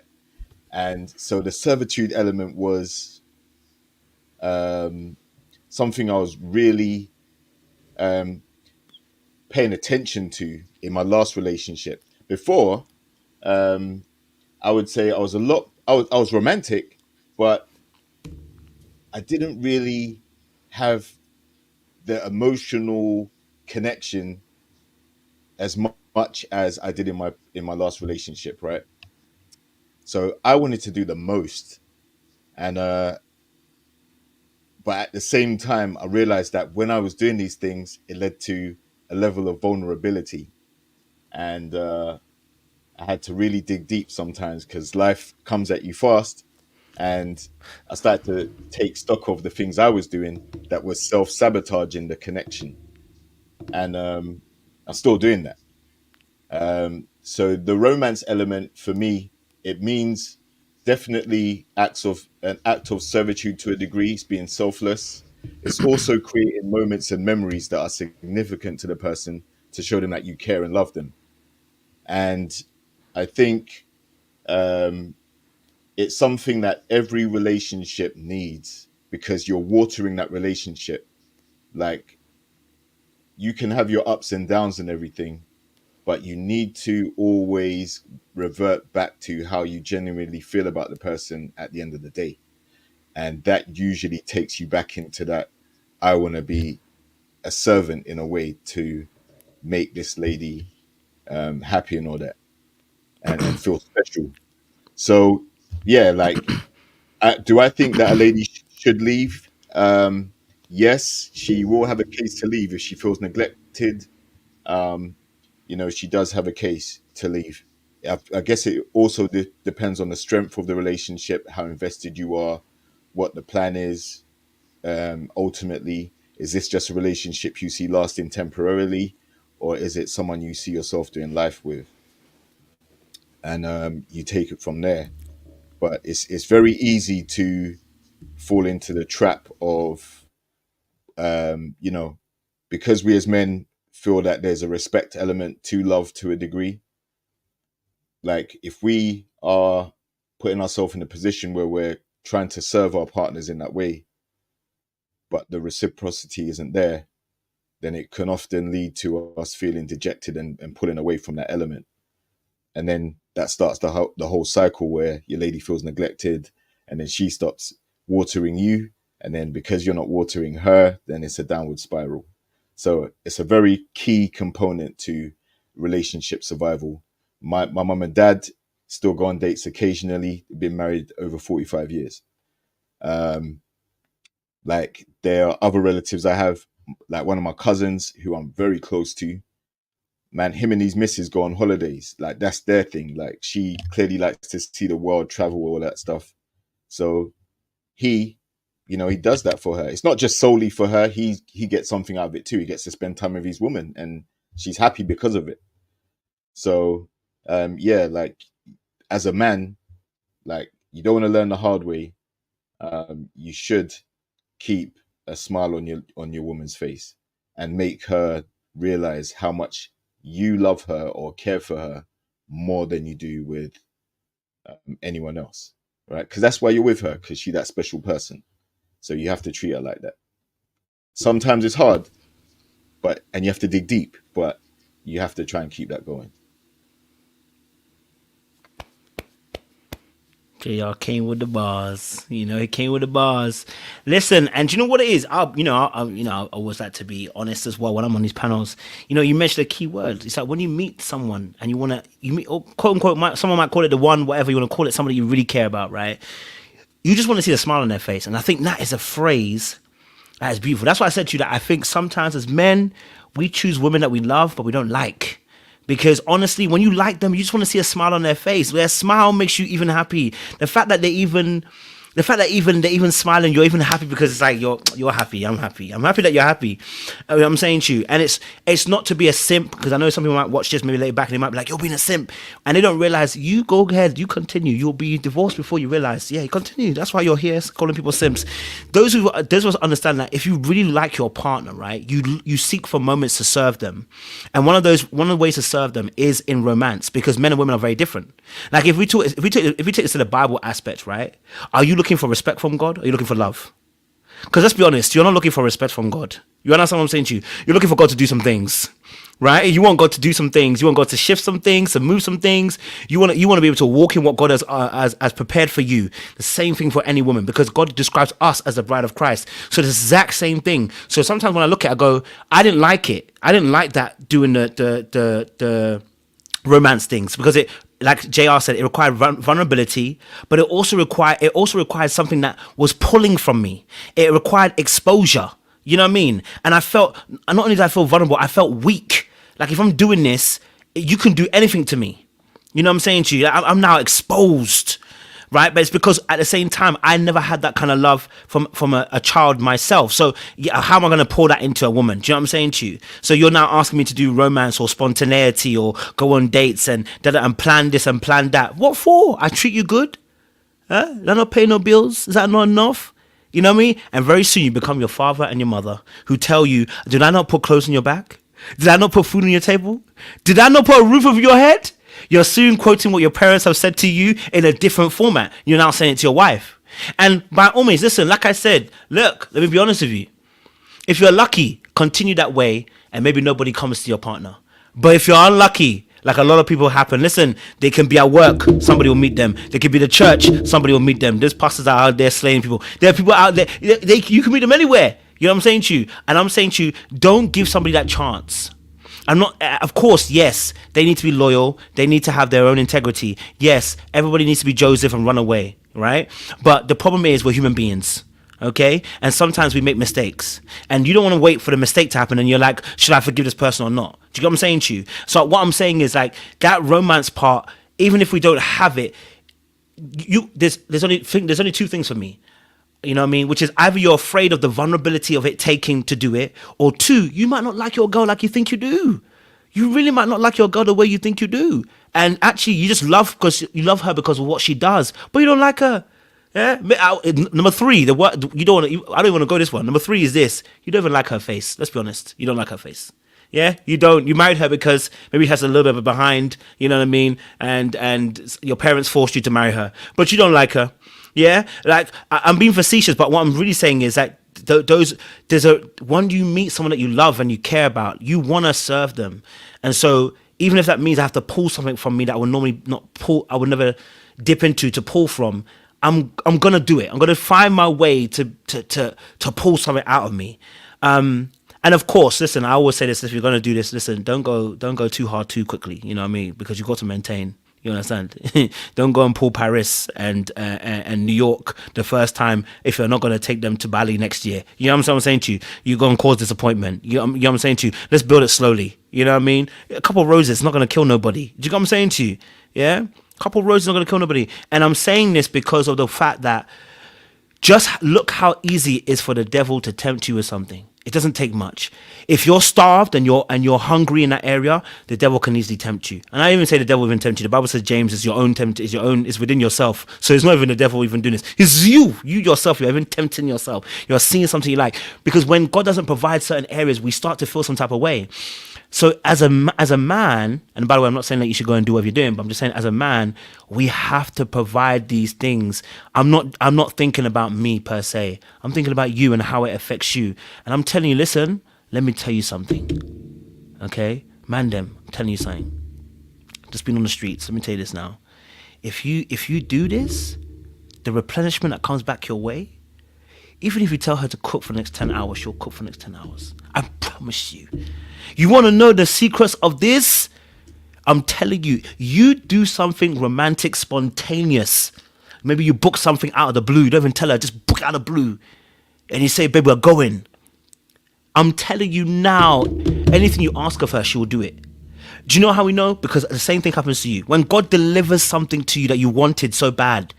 And so the servitude element was something I was really paying attention to in my last relationship. Before, I would say I was romantic, but I didn't really have the emotional connection as much as I did in my last relationship, right? So I wanted to do the most, and but at the same time, I realized that when I was doing these things, it led to a level of vulnerability, and I had to really dig deep sometimes because life comes at you fast, and I started to take stock of the things I was doing that was self-sabotaging the connection, and I'm still doing that. So the romance element for me, it means definitely an act of servitude to a degree. It's being selfless. It's also creating moments and memories that are significant to the person to show them that you care and love them. And I think it's something that every relationship needs because you're watering that relationship. Like you can have your ups and downs and everything, but you need to always revert back to how you genuinely feel about the person at the end of the day. And that usually takes you back into that I want to be a servant in a way to make this lady happy and all that and feel special. So, yeah, like, do I think that a lady should leave? Yes, she will have a case to leave if she feels neglected. Um, she does have a case to leave. I guess it also depends on the strength of the relationship, how invested you are, what the plan is. Ultimately, is this just a relationship you see lasting temporarily, or is it someone you see yourself doing life with? And you take it from there. But it's very easy to fall into the trap of, because we as men feel that there's a respect element to love to a degree. Like if we are putting ourselves in a position where we're trying to serve our partners in that way, but the reciprocity isn't there, then it can often lead to us feeling dejected and pulling away from that element. And then that starts the whole cycle where your lady feels neglected, and then she stops watering you, and then because you're not watering her, then it's a downward spiral. So it's a very key component to relationship survival. My mum and dad still go on dates occasionally. Been married over 45 years. Like there are other relatives I have, like one of my cousins who I'm very close to. Man, him and his missus go on holidays. Like that's their thing. Like she clearly likes to see the world, travel, all that stuff. So he, he does that for her. It's not just solely for her. He gets something out of it too. He gets to spend time with his woman, and she's happy because of it. So, yeah, like as a man, like you don't want to learn the hard way. You should keep a smile on your woman's face and make her realize how much you love her or care for her more than you do with anyone else, right? Because that's why you're with her, because she's that special person. So you have to treat her like that. Sometimes it's hard, and you have to dig deep, but you have to try and keep that going. JR came with the bars. You know, he came with the bars. Listen, and do you know what it is? I always like to be honest as well when I'm on these panels. You know, you mentioned a key word. It's like when you meet someone and you meet, or quote unquote, someone might call it the one, whatever you want to call it, somebody you really care about, right? You just want to see the smile on their face. And I think that is a phrase that is beautiful. That's why I said to you that I think sometimes as men, we choose women that we love, but we don't like. Because honestly, when you like them, you just want to see a smile on their face. Their smile makes you even happy. The fact that they're even smiling, you're even happy because it's like you're happy. I'm happy. I'm happy that you're happy. I'm saying to you, and it's not to be a simp, because I know some people might watch this maybe later back and they might be like, you're being a simp, and they don't realize. You go ahead, you continue. You'll be divorced before you realize. Yeah, you continue. That's why you're here calling people simps. Those of us understand that if you really like your partner, right, you seek for moments to serve them, and one of the ways to serve them is in romance, because men and women are very different. Like if we take this to the Bible aspect, right? Are you looking for respect from God, or are you looking for love? Because let's be honest, you're not looking for respect from God. You understand what I'm saying to you? You're looking for God to do some things, right? You want God to do some things. You want God to shift some things, to move some things. You want to be able to walk in what God has prepared for you. The same thing for any woman, because God describes us as the bride of Christ. So the exact same thing. So sometimes when I look at it, I go, I didn't like it. I didn't like that doing the romance things, because it, like JR said, it required vulnerability, but it also required something that was pulling from me. It required exposure. You know what I mean? And I felt, not only did I feel vulnerable, I felt weak. Like if I'm doing this, you can do anything to me. You know what I'm saying to you? I'm now exposed, right? But it's because at the same time, I never had that kind of love from a child myself. So yeah, how am I going to pour that into a woman? Do you know what I'm saying to you? So you're now asking me to do romance or spontaneity or go on dates and plan this and plan that. What for? I treat you good? Huh? Did I not pay no bills? Is that not enough? You know what I mean? And very soon you become your father and your mother who tell you, did I not put clothes on your back? Did I not put food on your table? Did I not put a roof over your head? You're soon quoting what your parents have said to you in a different format. You're now saying it to your wife. And by all means, listen, like I said, look, let me be honest with you. If you're lucky, continue that way and maybe nobody comes to your partner. But if you're unlucky, like a lot of people happen, listen, they can be at work, somebody will meet them. They could be at the church, somebody will meet them. There's pastors out there slaying people. There are people out there, you can meet them anywhere. You know what I'm saying to you? And I'm saying to you, don't give somebody that chance. I'm not, of course, yes, they need to be loyal. They need to have their own integrity. Yes, everybody needs to be Joseph and run away, right? But the problem is we're human beings, okay? And sometimes we make mistakes. And you don't want to wait for the mistake to happen and you're like, should I forgive this person or not? Do you get what I'm saying to you? So what I'm saying is like that romance part, even if we don't have it, there's only two things for me. You know what I mean? Which is either you're afraid of the vulnerability of it taking to do it, or two, you might not like your girl like you think you do. You really might not like your girl the way you think you do. And actually, you just love her because of what she does, but you don't like her. Yeah. Number three, I don't want to go this one. Number three is this: you don't even like her face. Let's be honest. You don't like her face. Yeah, you don't. You married her because maybe she has a little bit of a behind. You know what I mean? And your parents forced you to marry her, but you don't like her. Yeah, like I'm being facetious, but what I'm really saying is that when you meet someone that you love and you care about, you want to serve them, and so even if that means I have to pull something from me that I would normally not pull, I would never dip into to pull from, I'm gonna do it. I'm gonna find my way to pull something out of me. And of course, listen, I always say this: if you're gonna do this, listen, don't go too hard too quickly. You know what I mean? Because you've got to maintain. You understand? Don't go and pull Paris and New York the first time if you're not going to take them to Bali next year. You know what I'm saying to you? You're going to cause disappointment. You know what I'm saying to you? Let's build it slowly. You know what I mean? A couple of roses is not going to kill nobody. Do you know what I'm saying to you? Yeah? A couple of roses is not going to kill nobody. And I'm saying this because of the fact that just look how easy it is for the devil to tempt you with something. It doesn't take much. If you're starved and you're hungry in that area, the devil can easily tempt you. And I even say the devil even tempt you. The Bible says James is is within yourself. So it's not even the devil even doing this. It's you yourself. You're even tempting yourself. You're seeing something you like. Because when God doesn't provide certain areas, we start to feel some type of way. So as a man, and by the way, I'm not saying that you should go and do what you're doing, but I'm just saying as a man, we have to provide these things. I'm not thinking about me per se. I'm thinking about you and how it affects you. And I'm telling you, listen, let me tell you something. Okay? Man them, I'm telling you something. Just been on the streets. Let me tell you this now. If you do this, the replenishment that comes back your way, even if you tell her to cook for the next 10 hours, she'll cook for the next 10 hours. I promise you. You want to know the secrets of this? I'm telling you, you do something romantic, spontaneous. Maybe you book something out of the blue. You don't even tell her, just book it out of the blue. And you say, babe, we're going. I'm telling you now, anything you ask of her, she will do it. Do you know how we know? Because the same thing happens to you. When God delivers something to you that you wanted so bad,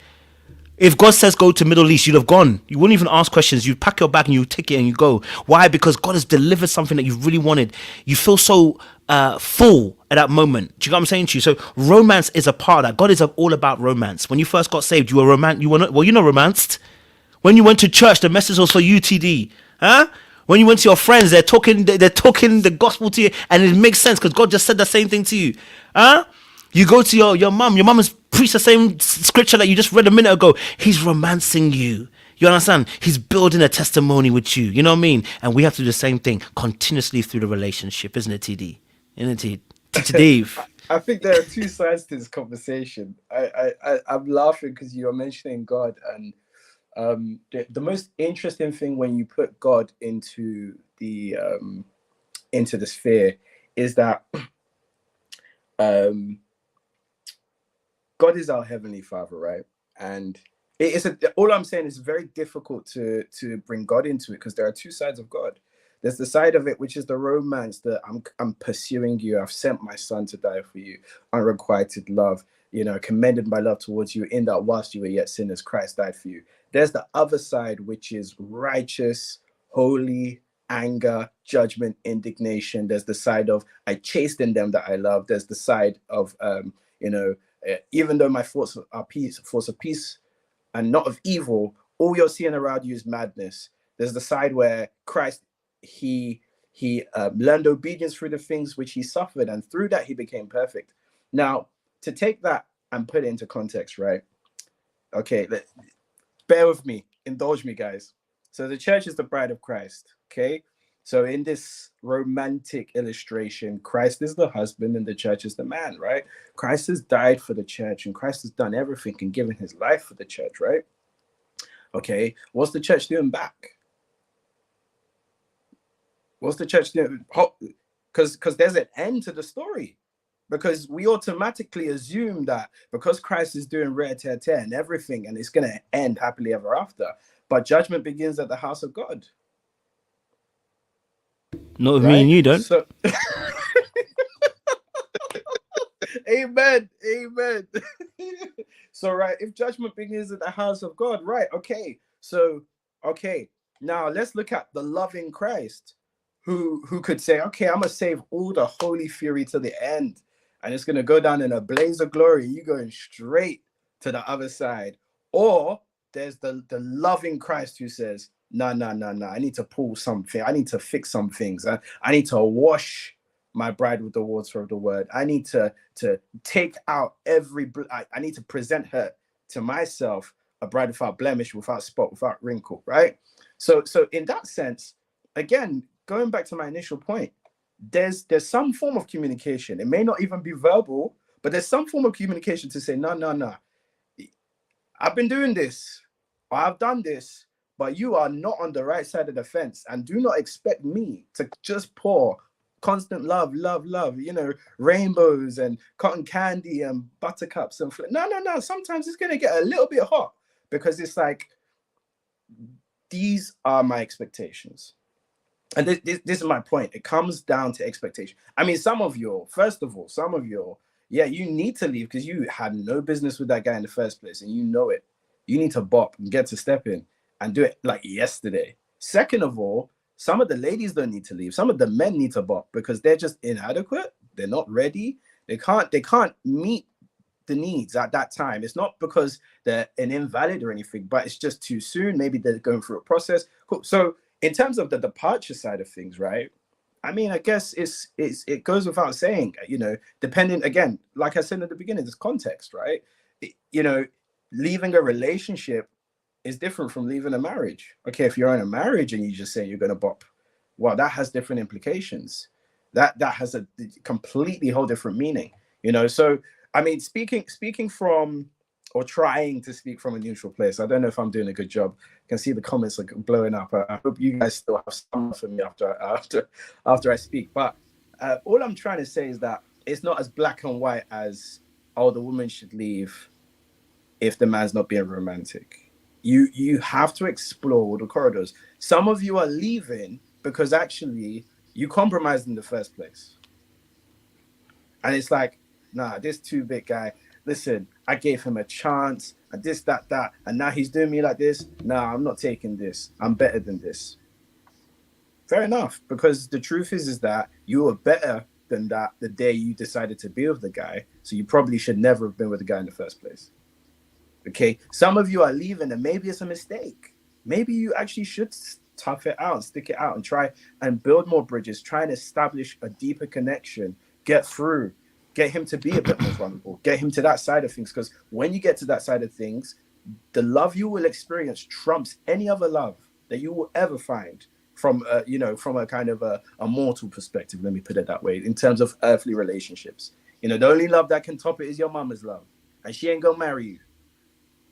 if God says go to Middle East, you'd have gone. You wouldn't even ask questions. You pack your bag and you take it and you go. Why? Because God has delivered something that you really wanted. You feel so full at that moment. Do you know what I'm saying to you? So romance is a part of that. God is all about romance. When you first got saved, you were romanced. When you went to church, the message was for you, TD. Huh? When you went to your friends, they're talking the gospel to you, and it makes sense because God just said the same thing to you. Huh? You go to your mum. Your mum has preached the same scripture that you just read a minute ago. He's romancing you. You understand? He's building a testimony with you. You know what I mean? And we have to do the same thing continuously through the relationship, isn't it, TD? Isn't it, Teacher Dave? I think there are two sides to this conversation. I'm laughing because you're mentioning God, and the most interesting thing when you put God into the sphere is that God is our Heavenly Father, right? And all I'm saying is very difficult to bring God into it because there are two sides of God. There's the side of it, which is the romance that I'm pursuing you. I've sent my son to die for you. Unrequited love, commended my love towards you in that whilst you were yet sinners, Christ died for you. There's the other side, which is righteous, holy, anger, judgment, indignation. There's the side of I chasten them that I love. There's the side of, even though my thoughts of peace and not of evil, all you're seeing around you is madness. There's the side where Christ, he learned obedience through the things which he suffered, and through that he became perfect. Now, to take that and put it into context, right? Okay, bear with me, indulge me, guys. So the church is the bride of Christ, okay? So in this romantic illustration, Christ is the husband and the church is the man, right? Christ has died for the church and Christ has done everything and given his life for the church, right? Okay, what's the church doing back? What's the church doing? Because there's an end to the story. Because we automatically assume that because Christ is doing re-a-tear-tear and everything, and it's going to end happily ever after. But judgment begins at the house of God. Not with me and you, don't. So, amen. So, right, if judgment begins at the house of God, right, okay. So, okay, now let's look at the loving Christ who could say, okay, I'm going to save all the holy fury to the end. And it's going to go down in a blaze of glory. You going straight to the other side. Or there's the loving Christ who says, no. I need to pull something. I need to fix some things. I need to wash my bride with the water of the word. I need to take out I need to present her to myself, a bride without blemish, without spot, without wrinkle, right? So in that sense, again, going back to my initial point, there's some form of communication. It may not even be verbal, but there's some form of communication to say, no. I've been doing this, or I've done this, but you are not on the right side of the fence, and do not expect me to just pour constant love, rainbows and cotton candy and buttercups and no. Sometimes it's gonna get a little bit hot because it's like, these are my expectations. And this is my point. It comes down to expectation. I mean, some of you, yeah, you need to leave because you had no business with that guy in the first place, and you know it. You need to bop and get to step in and do it like yesterday. Second of all, some of the ladies don't need to leave. Some of the men need to bop because they're just inadequate. They're not ready. They can't meet the needs at that time. It's not because they're an invalid or anything, but it's just too soon. Maybe they're going through a process. Cool. So in terms of the departure side of things, right? I mean, I guess it goes without saying, you know, depending, again, like I said at the beginning, there's context, right? You know, leaving a relationship is different from leaving a marriage. Okay, if you're in a marriage and you just say you're gonna bop, well, that has different implications. That has a completely whole different meaning, you know. So I mean, speaking from, or trying to speak from a neutral place, I don't know if I'm doing a good job. I can see the comments are blowing up. I hope you guys still have some for me after I speak. But all I'm trying to say is that it's not as black and white as, oh, the woman should leave if the man's not being romantic. You have to explore all the corridors. Some of you are leaving because actually you compromised in the first place. And it's like, nah, this too big guy, listen, I gave him a chance, and this, that, and now he's doing me like this. Nah, I'm not taking this. I'm better than this. Fair enough, because the truth is that you were better than that the day you decided to be with the guy, so you probably should never have been with the guy in the first place. Okay, some of you are leaving, and maybe it's a mistake. Maybe you actually should tough it out, stick it out, and try and build more bridges, try and establish a deeper connection, get through, get him to be a bit more vulnerable, get him to that side of things. Because when you get to that side of things, the love you will experience trumps any other love that you will ever find from, you know, from a kind of a mortal perspective. Let me put it that way. In terms of earthly relationships, you know, the only love that can top it is your mama's love, and she ain't gonna marry you.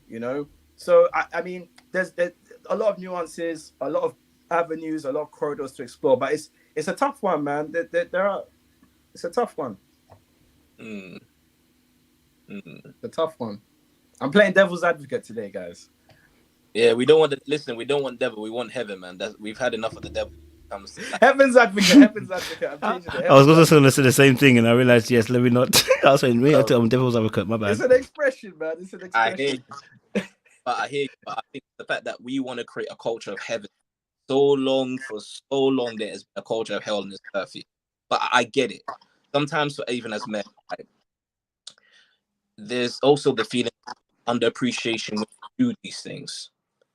You know, so I mean, there's a lot of nuances, a lot of avenues, a lot of corridors to explore, but it's a tough one, man. It's a tough one. The tough one. I'm playing devil's advocate today, guys. Yeah, we don't want to listen. We don't want devil. We want heaven, man. We've had enough of the devil. Heaven's advocate. Heaven's advocate. I'm changing it. I was also going to say the same thing, and I realized, yes, let me not. I was saying, wait, I'm devil's advocate. My bad. It's an expression, man. It's an expression. I hear you, but I think the fact that we want to create a culture of heaven for so long, there has been a culture of hell in this earth. But I get it. Sometimes, even as men, right, there's also the feeling of underappreciation when you do these things.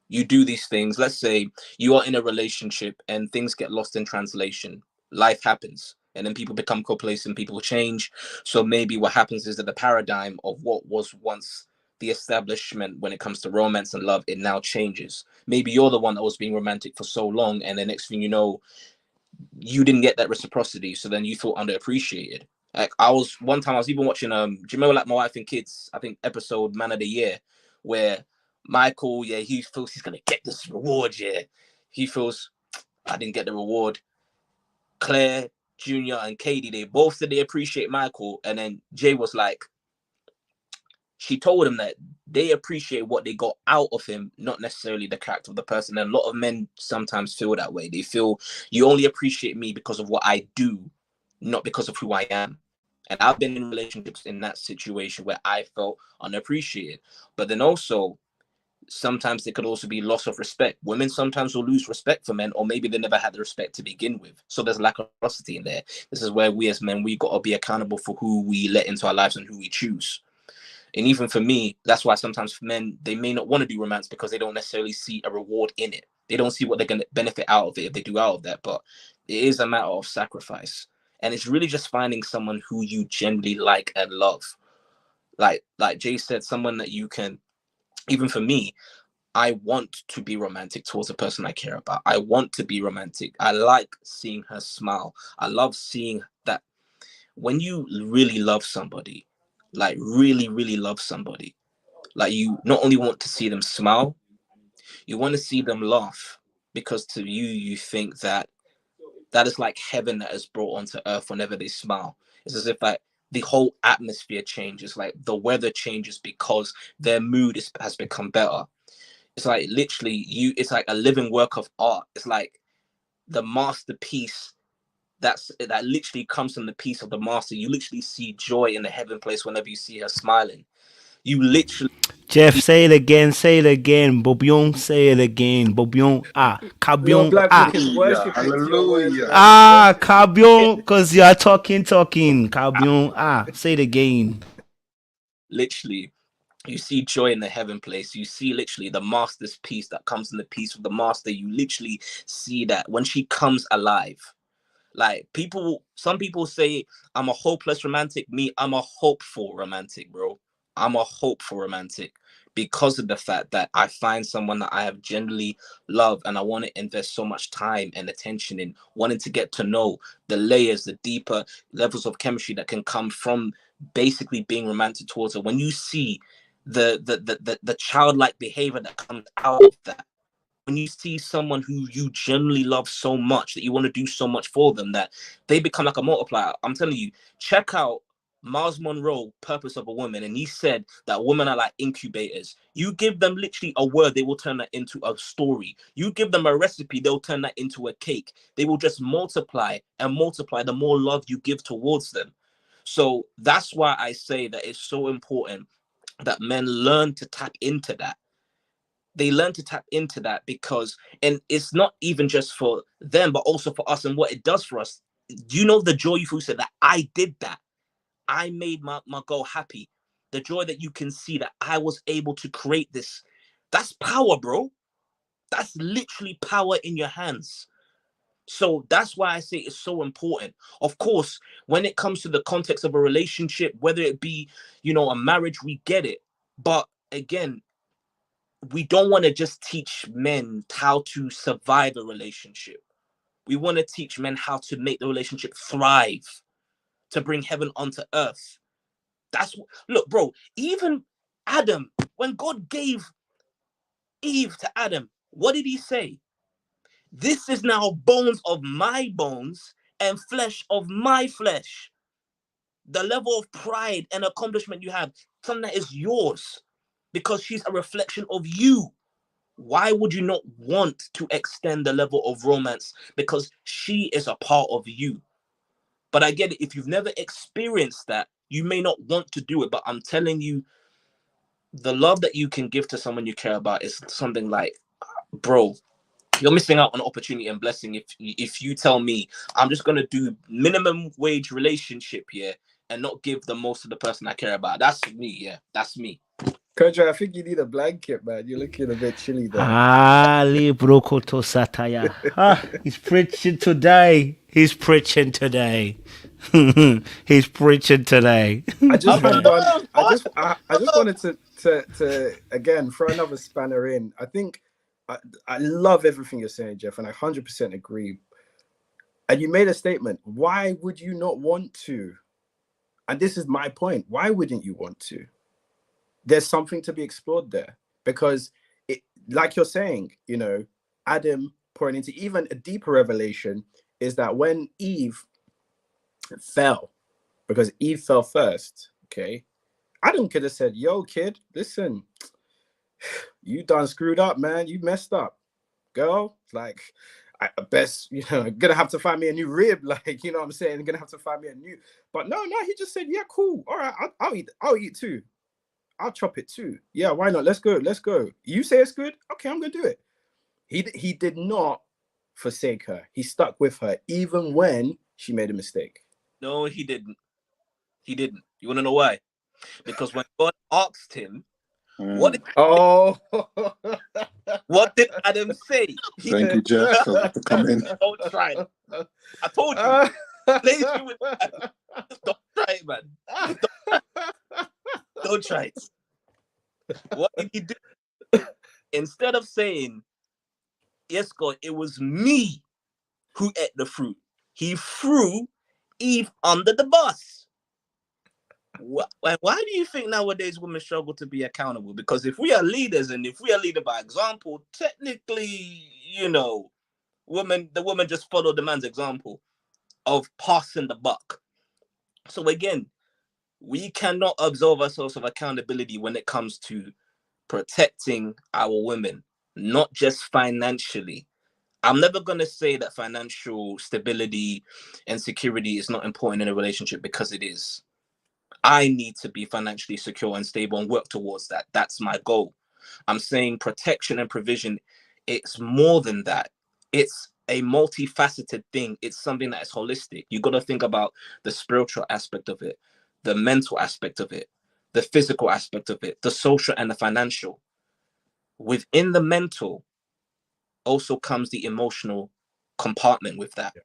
You do these things. Let's say you are in a relationship and things get lost in translation. Life happens, and then people become complacent. People change. So maybe what happens is that the paradigm of what was once the establishment when it comes to romance and love, it now changes. Maybe you're the one that was being romantic for so long, and the next thing you know, you didn't get that reciprocity, so then you feel underappreciated. Like one time I was even watching do you remember, like, My Wife and Kids, I think episode Man of the Year, where Michael, yeah, he feels he's gonna get this reward, yeah. He feels, I didn't get the reward. Claire, Junior, and Katie, they both said they appreciate Michael, and then Jay was like, she told him that they appreciate what they got out of him, not necessarily the character of the person. And a lot of men sometimes feel that way. They feel you only appreciate me because of what I do, not because of who I am. And I've been in relationships in that situation where I felt unappreciated. But then also, sometimes there could also be loss of respect. Women sometimes will lose respect for men, or maybe they never had the respect to begin with. So there's lack of reciprocity in there. This is where we as men, we got to be accountable for who we let into our lives and who we choose. And even for me, that's why sometimes men, they may not want to do romance because they don't necessarily see a reward in it. They don't see what they're going to benefit out of it if they do out of that. But it is a matter of sacrifice. And it's really just finding someone who you genuinely like and love. Like Jay said, someone that you can, even for me, I want to be romantic towards a person I care about. I want to be romantic. I like seeing her smile. I love seeing that when you really love somebody, like really, really love somebody, like you not only want to see them smile, you want to see them laugh, because to you, you think that is like heaven that is brought onto earth whenever they smile. It's as if like the whole atmosphere changes, like the weather changes because their mood has become better. It's like literally it's like a living work of art. It's like the masterpiece that literally comes from the piece of the master. You literally see joy in the heaven place whenever you see her smiling. You literally, Jeff, say it again, Bobion, say it again, Bobion, Your Cabion, black book is worshiping to your words, Hallelujah. man. Cabion, because you are talking, Cabion, say it again. literally, you see joy in the heaven place. You see literally the master's piece that comes in the piece of the master. You literally see that when she comes alive, Like some people say I'm a hopeless romantic. Me, I'm a hopeful romantic, bro. I'm a hopeful romantic because of the fact that I find someone that I have genuinely loved, and I want to invest so much time and attention in wanting to get to know the layers, the deeper levels of chemistry that can come from basically being romantic towards her. When you see the childlike behavior that comes out of that, when you see someone who you genuinely love so much that you want to do so much for them, that they become like a multiplier. I'm telling you, check out Miles Monroe, Purpose of a Woman, and he said that women are like incubators. You give them literally a word, they will turn that into a story. You give them a recipe, they'll turn that into a cake. They will just multiply and multiply the more love you give towards them. So that's why I say that it's so important that men learn to tap into that. They learn to tap into that because, and it's not even just for them, but also for us and what it does for us. You know, the joy you said that I did that. I made my girl happy. The joy that you can see that I was able to create this. That's power, bro. That's literally power in your hands. So that's why I say it's so important. Of course, when it comes to the context of a relationship, whether it be, a marriage, we get it. But again, we don't want to just teach men how to survive a relationship. We want to teach men how to make the relationship thrive, to bring heaven onto earth. Look, bro, even Adam, when God gave Eve to Adam, what did he say? This is now bones of my bones and flesh of my flesh. The level of pride and accomplishment you have, something that is yours, because she's a reflection of you. Why would you not want to extend the level of romance? Because she is a part of you. But I get it. If you've never experienced that, you may not want to do it. But I'm telling you, the love that you can give to someone you care about is something like, bro, you're missing out on opportunity and blessing if you tell me I'm just going to do minimum wage relationship here and not give the most to the person I care about. That's me. Yeah, that's me. Kojo, I think you need a blanket, man. You're looking a bit chilly there. Brokoto Sataya. He's preaching today. He's preaching today. He's preaching today. I just had one. I just wanted to again throw another spanner in. I think I love everything you're saying, Jeff, and I 100% agree. And you made a statement. Why would you not want to? And this is my point. Why wouldn't you want to? There's something to be explored there, because it, like you're saying, Adam pouring into even a deeper revelation is that when Eve fell, because Eve fell first, okay, Adam could have said, yo, kid, listen, you done screwed up, man. You messed up, girl. Like, I best, I'm gonna have to find me a new rib. Like, you know what I'm saying? I'm gonna have to find me a new. But no, he just said, yeah, cool. All right, I'll eat too. I'll chop it too. Yeah, why not? Let's go. You say it's good? Okay, I'm gonna do it. He did not forsake her. He stuck with her even when she made a mistake. No, he didn't. You want to know why? Because when God asked him, what did Adam say? Thank you, Jeff, for coming. Don't try it. I told you. Lazy with that. Don't try it, man. Don't try it. What did he do? Instead of saying, yes, God, it was me who ate the fruit, he threw Eve under the bus. Why do you think nowadays women struggle to be accountable? Because if we are leaders and if we are leaders by example, technically, the woman just followed the man's example of passing the buck. So again, we cannot absolve ourselves of accountability when it comes to protecting our women, not just financially. I'm never going to say that financial stability and security is not important in a relationship, because it is. I need to be financially secure and stable and work towards that. That's my goal. I'm saying protection and provision, it's more than that. It's a multifaceted thing. It's something that is holistic. You got to think about the spiritual aspect of it, the mental aspect of it, the physical aspect of it, the social and the financial. Within the mental also comes the emotional compartment with that.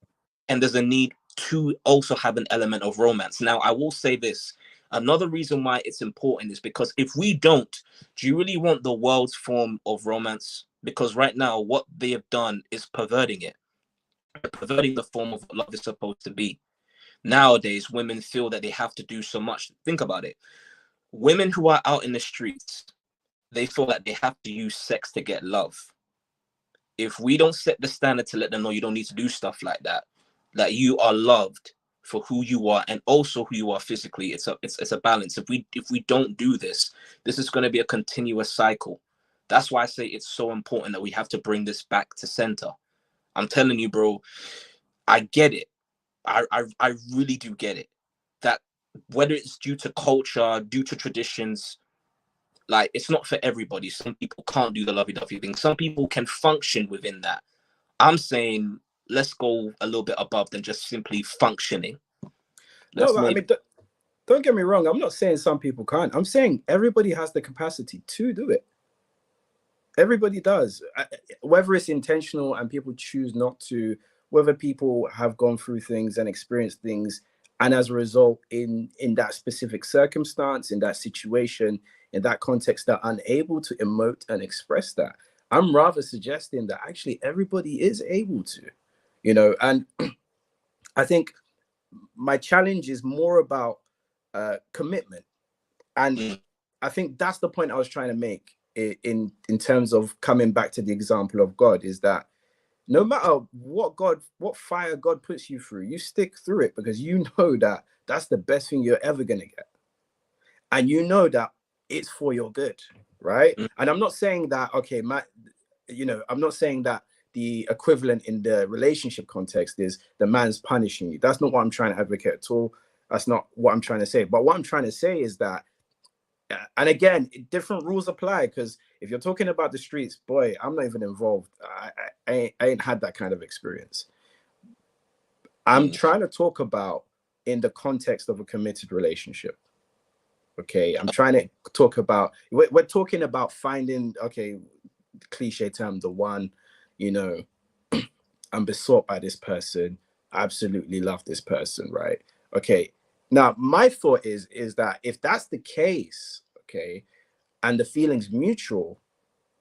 and there's a need to also have an element of romance. Now, I will say this. Another reason why it's important is because if we don't, do you really want the world's form of romance? Because right now, what they have done is perverting it, perverting the form of what love is supposed to be. Nowadays, women feel that they have to do so much. Think about it. Women who are out in the streets, they feel that they have to use sex to get love. If we don't set the standard to let them know you don't need to do stuff like that you are loved for who you are and also who you are physically, it's a balance. If we don't do this, this is going to be a continuous cycle. That's why I say it's so important that we have to bring this back to center. I'm telling you, bro, I get it. I really do get it. That whether it's due to culture, due to traditions, like, it's not for everybody. Some people can't do the lovey-dovey thing. Some people can function within that. I'm saying let's go a little bit above than just simply functioning. No, I mean, don't get me wrong. I'm not saying some people can't. I'm saying everybody has the capacity to do it. Everybody does. Whether it's intentional and people choose not to, whether people have gone through things and experienced things, and as a result, in that specific circumstance, in that situation, in that context, they're unable to emote and express that. I'm rather suggesting that actually everybody is able to, and I think my challenge is more about commitment. And I think that's the point I was trying to make in terms of coming back to the example of God, is that no matter what fire God puts you through, you stick through it because you know that that's the best thing you're ever going to get. And you know that it's for your good, right? And I'm not saying that, okay, I'm not saying that the equivalent in the relationship context is the man's punishing you. That's not what I'm trying to advocate at all. That's not what I'm trying to say. But what I'm trying to say is that, and again, different rules apply, because if you're talking about the streets, boy, I'm not even involved. I ain't had that kind of experience. I'm trying to talk about in the context of a committed relationship. Okay, I'm trying to talk about, we're talking about finding, okay, cliche term, the one, I'm besought by this person, I absolutely love this person, right? Okay, now my thought is that if that's the case, okay, and the feeling's mutual,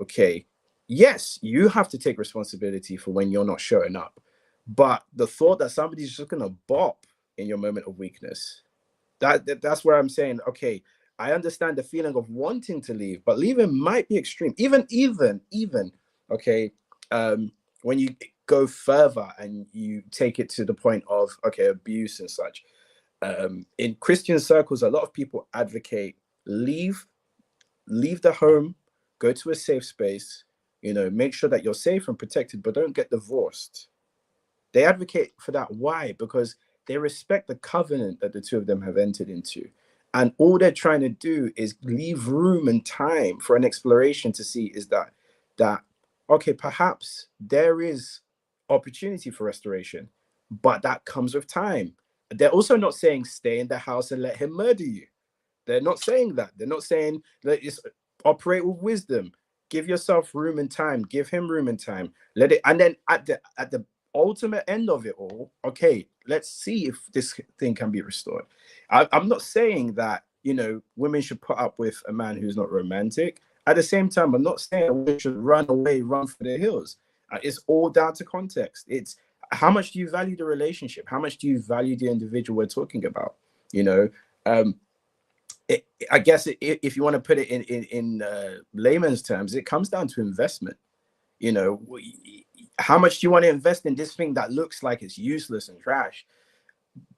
okay, yes, you have to take responsibility for when you're not showing up. But the thought that somebody's just gonna bop in your moment of weakness, that's where I'm saying, okay, I understand the feeling of wanting to leave, but leaving might be extreme. Even, okay, when you go further and you take it to the point of, okay, abuse and such, in Christian circles, a lot of people advocate leave the home, go to a safe space, make sure that you're safe and protected, but don't get divorced. They advocate for that. Why? Because they respect the covenant that the two of them have entered into. And all they're trying to do is leave room and time for an exploration to see is that okay, perhaps there is opportunity for restoration, but that comes with time. They're also not saying stay in the house and let him murder you. They're not saying that. They're not saying that it's operate with wisdom. Give yourself room and time. Give him room and time. Let it. And then at the ultimate end of it all, okay, let's see if this thing can be restored. I'm not saying that, women should put up with a man who's not romantic. At the same time, I'm not saying we should run away, run for the hills. It's all down to context. It's how much do you value the relationship? How much do you value the individual we're talking about? I guess if you want to put it in layman's terms, it comes down to investment. How much do you want to invest in this thing that looks like it's useless and trash?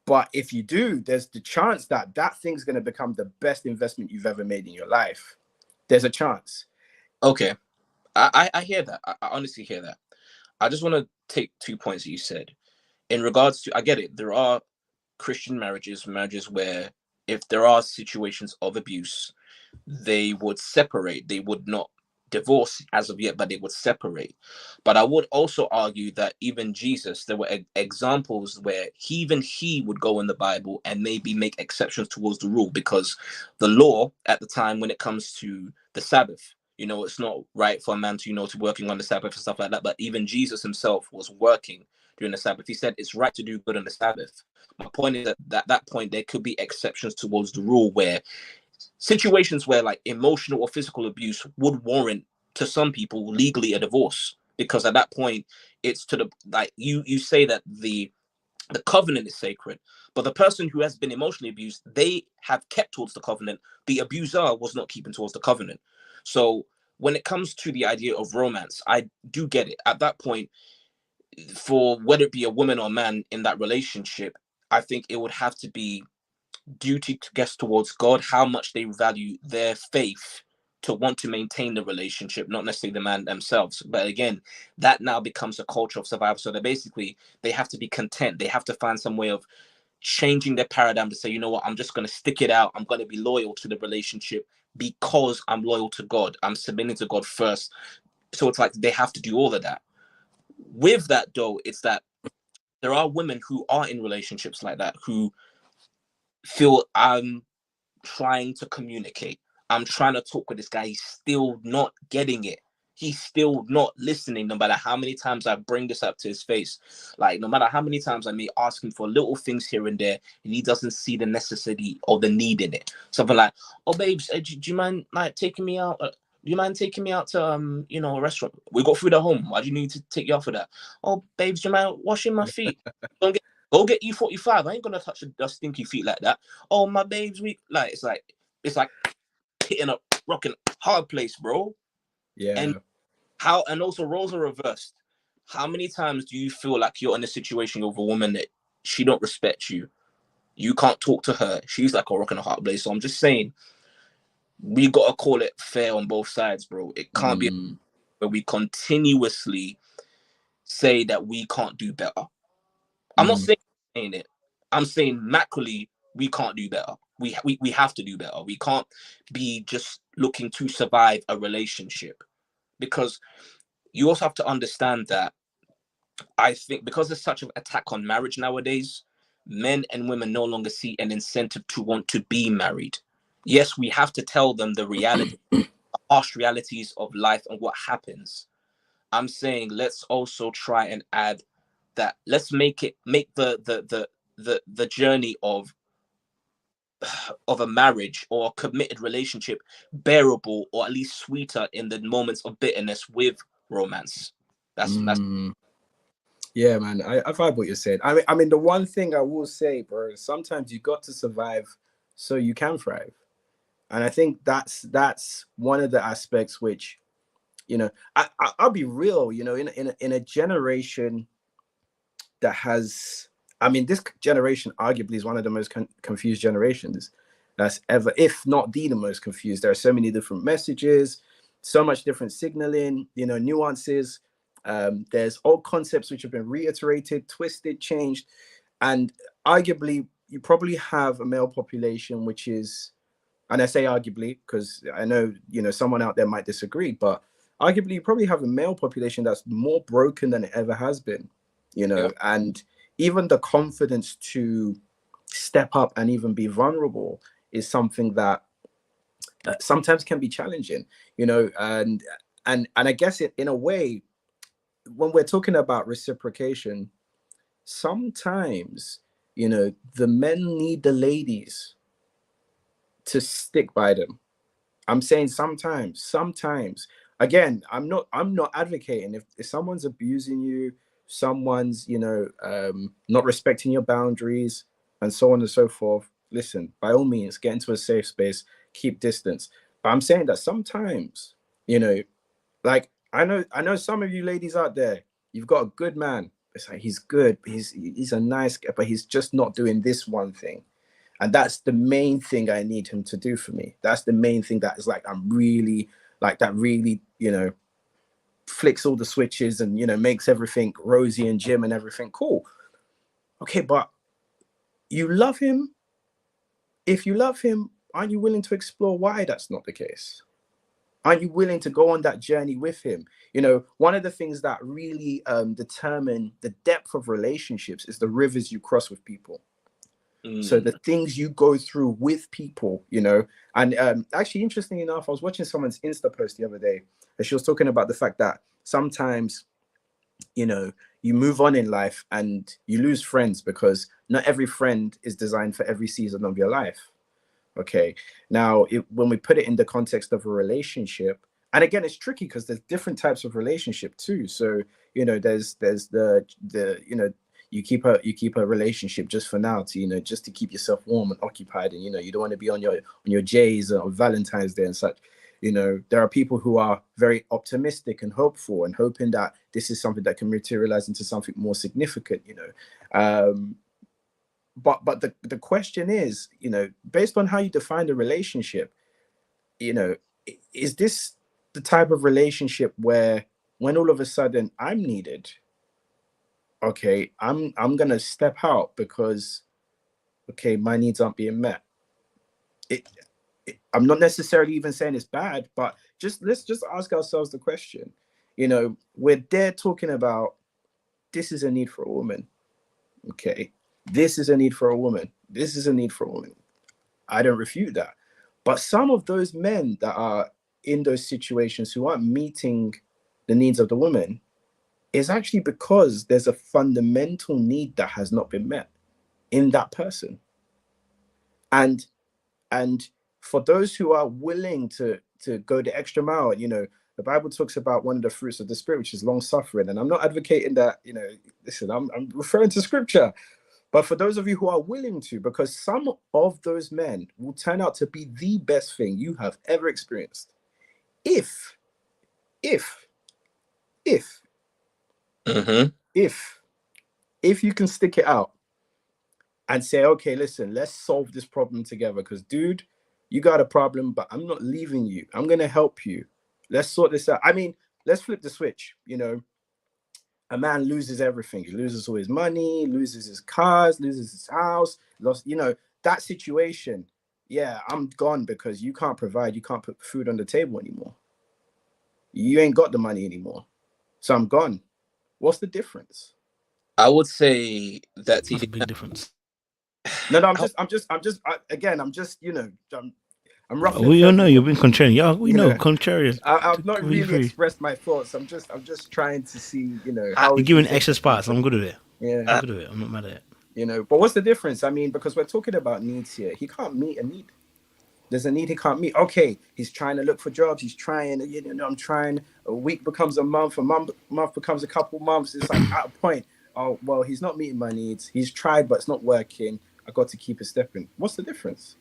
But if you do, there's the chance that that thing's going to become the best investment you've ever made in your life. There's a chance. Okay. I hear that. I honestly hear that. I just want to take 2 points that you said. In regards to, I get it. There are Christian marriages where if there are situations of abuse, they would separate. They would not divorce as of yet, but they would separate. But I would also argue that even Jesus, there were examples where he would go in the Bible and maybe make exceptions towards the rule, because the law at the time, when it comes to the Sabbath, You know, it's not right for a man to, you know, to working on the Sabbath and stuff like that. But even Jesus himself was working during the Sabbath. He said it's right to do good on the Sabbath. My point is that at that point, there could be exceptions towards the rule, where situations where like emotional or physical abuse would warrant to some people legally a divorce, because at that point it's to the, like, you say that the covenant is sacred, but the person who has been emotionally abused, they have kept towards the covenant. The abuser was not keeping towards the covenant. So when it comes to the idea of romance, I do get it. At that point, for whether it be a woman or a man in that relationship, I think it would have to be duty to guess towards God, how much they value their faith to want to maintain the relationship, not necessarily the man themselves. But again, that now becomes a culture of survival. So that basically they have to be content. They have to find some way of changing their paradigm to say, you know what, I'm just going to stick it out. I'm going to be loyal to the relationship because I'm loyal to God. I'm submitting to God first. So it's like they have to do all of that. With that though, it's that there are women who are in relationships like that, who feel, I'm trying to communicate, I'm trying to talk with this guy, he's still not getting it, he's still not listening, no matter how many times I bring this up to his face, like no matter how many times I may ask him for little things here and there, and he doesn't see the necessity or the need in it. Something like, oh babes, do you mind like taking me out, do you mind taking me out to you know, a restaurant? We got food at home, why do you need to take you out for that? Oh babes, do you mind washing my feet? Don't get, go get E45, I ain't gonna touch the stinky feet like that. Oh my babes, we like, it's like hitting a rocking hard place, bro. Yeah. And how, and also roles are reversed. How many times do you feel like you're in a situation with a woman that she don't respect you? You can't talk to her. She's like a rock and a hard place. So I'm just saying, we gotta call it fair on both sides, bro. It can't be where we continuously say that we can't do better. I'm not saying it. I'm saying macroly, we can't do better. We have to do better. We can't be just looking to survive a relationship, because you also have to understand that I think because there's such an attack on marriage nowadays, men and women no longer see an incentive to want to be married. Yes, we have to tell them the reality, the harsh realities of life and what happens. I'm saying let's also try and add that, let's make the journey of a marriage or a committed relationship bearable, or at least sweeter in the moments of bitterness with romance. That's Yeah, man, I vibe what you're saying. I mean, the one thing I will say, bro, sometimes you got to survive so you can thrive, and I think that's one of the aspects which, you know, I'll be real, you know, in a generation that has, I mean, this generation arguably is one of the most confused generations that's ever, if not the most confused. There are so many different messages, so much different signaling, you know, nuances. There's old concepts which have been reiterated, twisted, changed, and arguably you probably have a male population which is, and I say arguably because I know, you know, someone out there might disagree, but arguably you probably have a male population that's more broken than it ever has been, you know, and even the confidence to step up and even be vulnerable is something that sometimes can be challenging, you know, and I guess it, in a way, when we're talking about reciprocation, sometimes, you know, the men need the ladies to stick by them. I'm saying sometimes. Again, I'm not advocating if someone's abusing you, someone's, you know, not respecting your boundaries and so on and so forth. Listen, by all means, get into a safe space, keep distance. But I'm saying that sometimes, you know, like I know some of you ladies out there, you've got a good man. It's like he's good, he's a nice guy, but he's just not doing this one thing. And that's the main thing I need him to do for me. That's the main thing that is like, I'm really like, that really, you know, flicks all the switches and, you know, makes everything rosy and Jim and everything cool. Okay, but you love him. If you love him, aren't you willing to explore why that's not the case? Aren't you willing to go on that journey with him? You know, one of the things that really determine the depth of relationships is the rivers you cross with people. So the things you go through with people, you know, and actually, interestingly enough, I was watching someone's Insta post the other day, and she was talking about the fact that sometimes, you know, you move on in life and you lose friends because not every friend is designed for every season of your life. Okay. Now, when we put it in the context of a relationship, and again, it's tricky because there's different types of relationship too. So, you know, there's the you know, you keep a relationship just for now to, you know, just to keep yourself warm and occupied, and you know, you don't want to be on your J's on Valentine's Day and such. You know, there are people who are very optimistic and hopeful and hoping that this is something that can materialize into something more significant, you know. But the question is, you know, based on how you define the relationship, you know, is this the type of relationship where when all of a sudden I'm needed, okay, I'm gonna step out because, okay, my needs aren't being met. I'm not necessarily even saying it's bad, but let's just ask ourselves the question. You know, we're there talking about this is a need for a woman. Okay, this is a need for a woman. This is a need for a woman. I don't refute that. But some of those men that are in those situations who aren't meeting the needs of the woman is actually because there's a fundamental need that has not been met in that person. And for those who are willing to go the extra mile, you know, the Bible talks about one of the fruits of the spirit, which is long suffering. And I'm not advocating that, you know, listen, I'm referring to scripture. But for those of you who are willing to, because some of those men will turn out to be the best thing you have ever experienced. If you can stick it out and say, okay, listen, let's solve this problem together. Because, dude, you got a problem, but I'm not leaving you. I'm going to help you. Let's sort this out. I mean, let's flip the switch. You know, a man loses everything. He loses all his money, loses his cars, loses his house, lost, you know, that situation. Yeah, I'm gone because you can't provide. You can't put food on the table anymore. You ain't got the money anymore. So I'm gone. What's the difference? I would say that That's a big difference. No, I'm just, you know, I'm ruffling. We all know you've been contrarian. Yeah, we know Yeah. contrarian. I've not really expressed my thoughts. I'm just trying to see, you know, how You're giving extra spots. I'm good at it. Yeah, I'm good at it. I'm not mad at it. You know, but what's the difference? I mean, because we're talking about needs here. He can't meet a need. There's a need he can't meet. Okay, he's trying to look for jobs. He's trying, you know, I'm trying. A week becomes a month becomes a couple months. It's like at a point, oh, well, he's not meeting my needs. He's tried, but it's not working. I got to keep it stepping. What's the difference?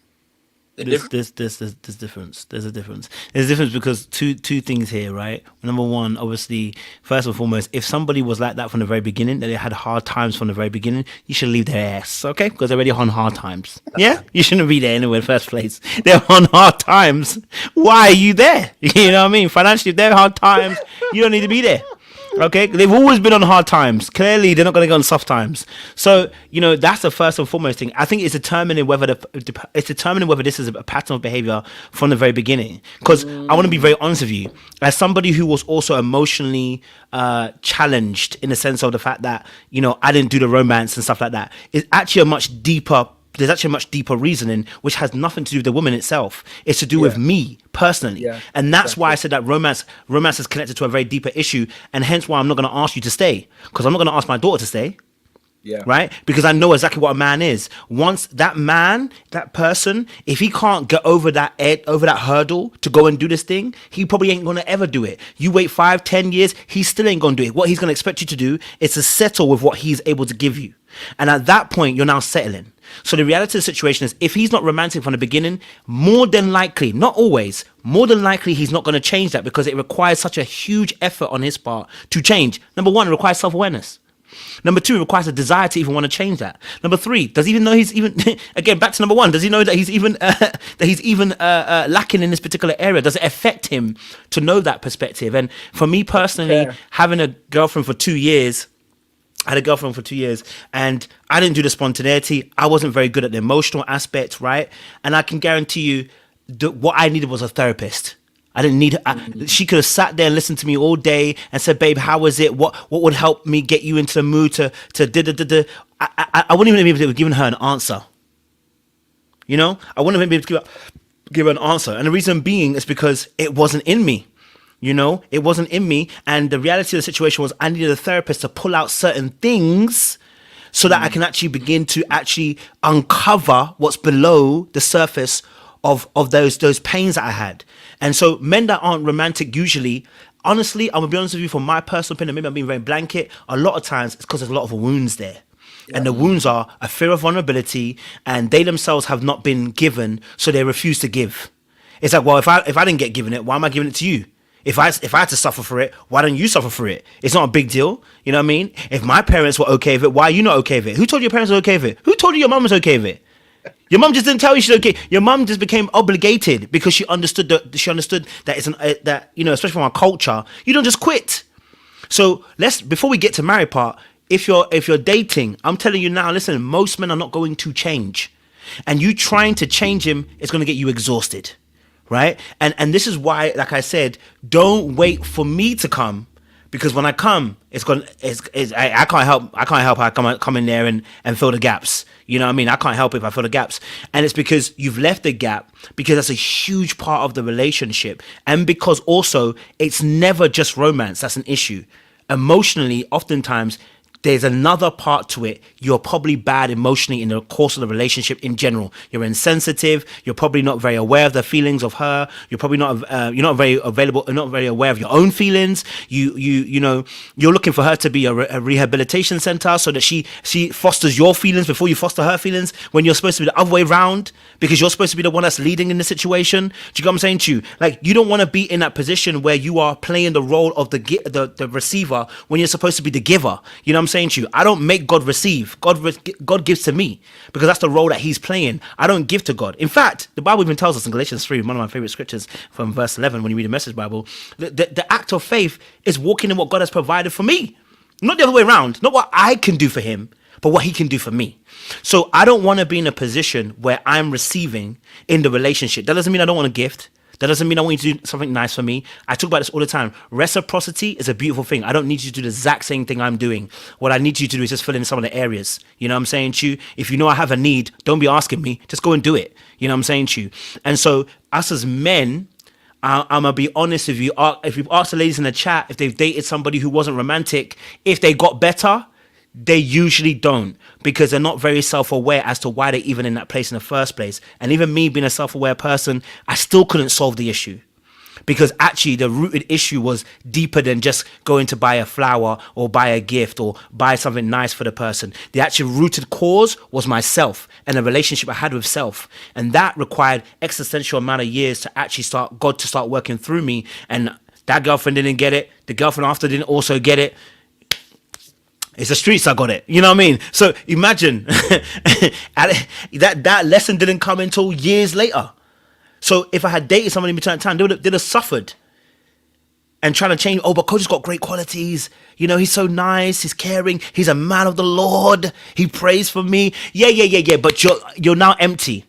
There's difference. There's a difference. There's a difference because two things here, right? Number one, obviously, first and foremost, if somebody was like that from the very beginning, that they had hard times from the very beginning, you should leave their ass, okay? Because they're already on hard times. Yeah? You shouldn't be there anyway in the first place. They're on hard times. Why are you there? You know what I mean? Financially, if they're hard times, you don't need to be there. Okay, they've always been on hard times. Clearly, they're not going to go on soft times. So, you know, that's the first and foremost thing. I think it's determining whether this is a pattern of behavior from the very beginning. Because I want to be very honest with you, as somebody who was also emotionally challenged in the sense of the fact that, you know, I didn't do the romance and stuff like that. It's actually there's actually a much deeper reasoning, which has nothing to do with the woman itself. It's to do with me personally. Yeah, and that's why I said that romance is connected to a very deeper issue, and hence why I'm not going to ask you to stay, because I'm not going to ask my daughter to stay. Yeah. Right? Because I know exactly what a man is. Once that man, that person, if he can't get over that hurdle to go and do this thing, he probably ain't going to ever do it. You wait 5-10 years, he still ain't going to do it. What he's going to expect you to do is to settle with what he's able to give you. And at that point, you're now settling. So the reality of the situation is, if he's not romantic from the beginning, more than likely, not always, more than likely, he's not going to change that, because it requires such a huge effort on his part to change. Number one, it requires self-awareness. Number two, it requires a desire to even want to change that. Number three, does he even know he's even again back to number one? Does he know that he's even lacking in this particular area? Does it affect him to know that perspective? And for me personally, having a girlfriend for 2 years. I had a girlfriend for 2 years, and I didn't do the spontaneity. I wasn't very good at the emotional aspect, right? And I can guarantee you that what I needed was a therapist. I didn't need her. She could have sat there and listened to me all day and said, babe, how was it? What would help me get you into the mood to I wouldn't even be able to have given her an answer. You know, I wouldn't be able to give an answer. And the reason being is because it wasn't in me. You know, it wasn't in me. And the reality of the situation was I needed a therapist to pull out certain things so that I can actually begin to actually uncover what's below the surface of those pains that I had. And so men that aren't romantic usually, honestly, I'm gonna be honest with you, from my personal opinion, maybe I'm being very blanket, a lot of times it's because there's a lot of wounds there. And the wounds are a fear of vulnerability, and they themselves have not been given, so they refuse to give. It's like, well, if I didn't get given it, why am I giving it to you? If I had to suffer for it, why don't you suffer for it? It's not a big deal. You know what I mean? If my parents were okay with it, why are you not okay with it? Who told you your parents were okay with it? Who told you your mom was okay with it? Your mom just didn't tell you she's okay. Your mom just became obligated because she understood that it's that, you know, especially from our culture, you don't just quit. So before we get to married part, if you're dating, I'm telling you now, listen, most men are not going to change. And you trying to change him is going to get you exhausted. Right? And this is why, like I said, don't wait for me to come, because when I come, I can't help how I come in there and fill the gaps. You know what I mean? I can't help it if I fill the gaps. And it's because you've left the gap, because that's a huge part of the relationship. And because also it's never just romance that's an issue. Emotionally, oftentimes there's another part to it. You're probably bad emotionally in the course of the relationship in general. You're insensitive. You're probably not very aware of the feelings of her. You're probably not. You're not very available. Not very aware of your own feelings. You know. You're looking for her to be a rehabilitation center so that she fosters your feelings before you foster her feelings. When you're supposed to be the other way around, because you're supposed to be the one that's leading in the situation. Do you get what I'm saying to you? Like, you don't want to be in that position where you are playing the role of the receiver when you're supposed to be the giver. You know what I'm saying to you? I don't make God receive. God gives to me, because that's the role that he's playing. I don't give to God. In fact, the Bible even tells us in Galatians 3, one of my favorite scriptures, from verse 11, when you read the Message Bible, the act of faith is walking in what God has provided for me. Not the other way around. Not what I can do for him, but what he can do for me. So I don't want to be in a position where I'm receiving in the relationship. That doesn't mean I don't want a gift. That doesn't mean I want you to do something nice for me. I talk about this all the time. Reciprocity is a beautiful thing. I don't need you to do the exact same thing I'm doing. What I need you to do is just fill in some of the areas. You know what I'm saying to you? If you know I have a need, don't be asking me. Just go and do it. You know what I'm saying to you? And so us as men, I'm going to be honest with you. If you've asked the ladies in the chat if they've dated somebody who wasn't romantic, if they got better, they usually don't, because they're not very self-aware as to why they're even in that place in the first place. And even me being a self-aware person, I still couldn't solve the issue, because actually the rooted issue was deeper than just going to buy a flower or buy a gift or buy something nice for the person. The actual rooted cause was myself and the relationship I had with self. And that required existential amount of years to actually God to start working through me. And that girlfriend didn't get it. The girlfriend after didn't also get it. It's the streets I got it. You know what I mean? So imagine that lesson didn't come until years later. So if I had dated somebody in between time, they'd have suffered. And trying to change, but Coach has got great qualities. You know, he's so nice, he's caring, he's a man of the Lord, he prays for me. Yeah. But you're now empty.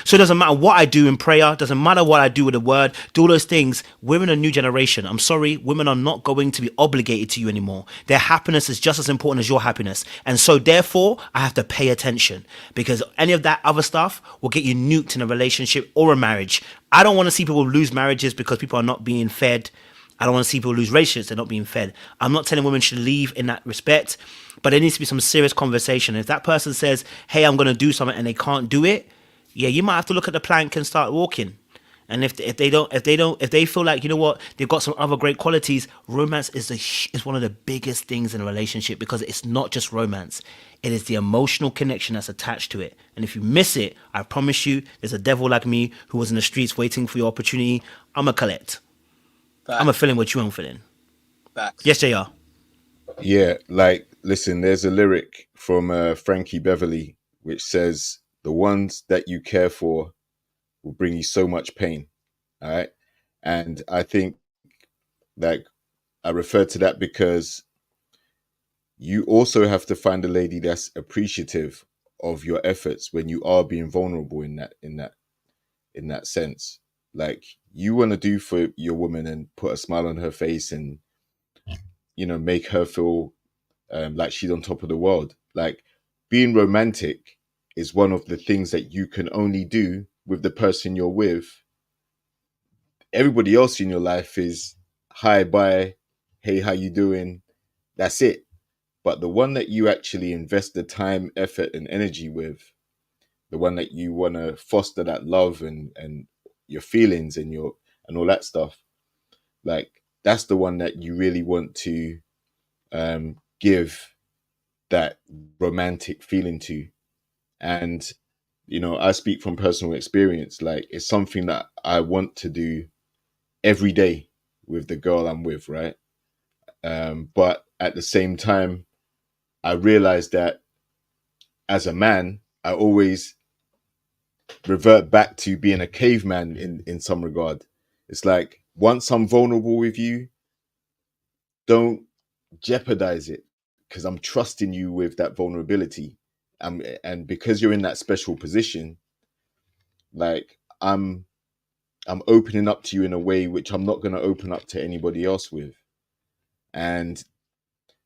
So it doesn't matter what I do in prayer, doesn't matter what I do with the word, do all those things. We're in a new generation. I'm sorry, women are not going to be obligated to you anymore. Their happiness is just as important as your happiness. And so therefore, I have to pay attention, because any of that other stuff will get you nuked in a relationship or a marriage. I don't want to see people lose marriages because people are not being fed. I don't want to see people lose relationships. They're not being fed. I'm not telling women should leave in that respect, but there needs to be some serious conversation. If that person says, hey, I'm going to do something, and they can't do it, yeah, you might have to look at the plank and start walking. And if they feel like, you know what, they've got some other great qualities, romance is one of the biggest things in a relationship, because it's not just romance. It is the emotional connection that's attached to it. And if you miss it, I promise you, there's a devil like me who was in the streets waiting for your opportunity. I'm a collect. Facts. I'm a feeling what you ain't feeling. Facts. Yes, JR. Yeah, like, listen, there's a lyric from Frankie Beverly which says, the ones that you care for will bring you so much pain. All right. And I think, like, I refer to that because you also have to find a lady that's appreciative of your efforts when you are being vulnerable in that sense. Like, you want to do for your woman and put a smile on her face and, you know, make her feel like she's on top of the world. Like, being romantic is one of the things that you can only do with the person you're with. Everybody else in your life is hi, bye, hey, how you doing? That's it. But the one that you actually invest the time, effort, and energy with, the one that you want to foster that love and your feelings and all that stuff, like that's the one that you really want to give that romantic feeling to. And I speak from personal experience. Like, it's something that I want to do every day with the girl I'm with, right? But at the same time, I realized that as a man, I always revert back to being a caveman in some regard. It's like, once I'm vulnerable with you, don't jeopardize it, because I'm trusting you with that vulnerability. And because you're in that special position, like I'm opening up to you in a way which I'm not going to open up to anybody else with. And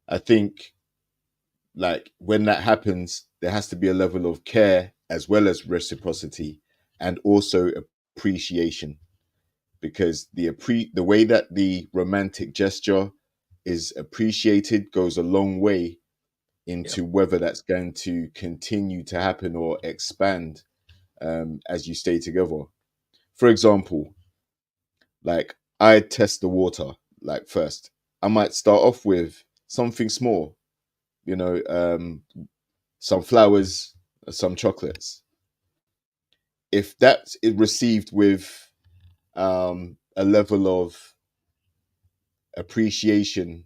I think, like, when that happens, there has to be a level of care as well as reciprocity, and also appreciation, because the way that the romantic gesture is appreciated goes a long way into whether that's going to continue to happen or expand as you stay together. For example, like, I test the water. Like, first, I might start off with something small, some flowers, some chocolates. If that's received with a level of appreciation,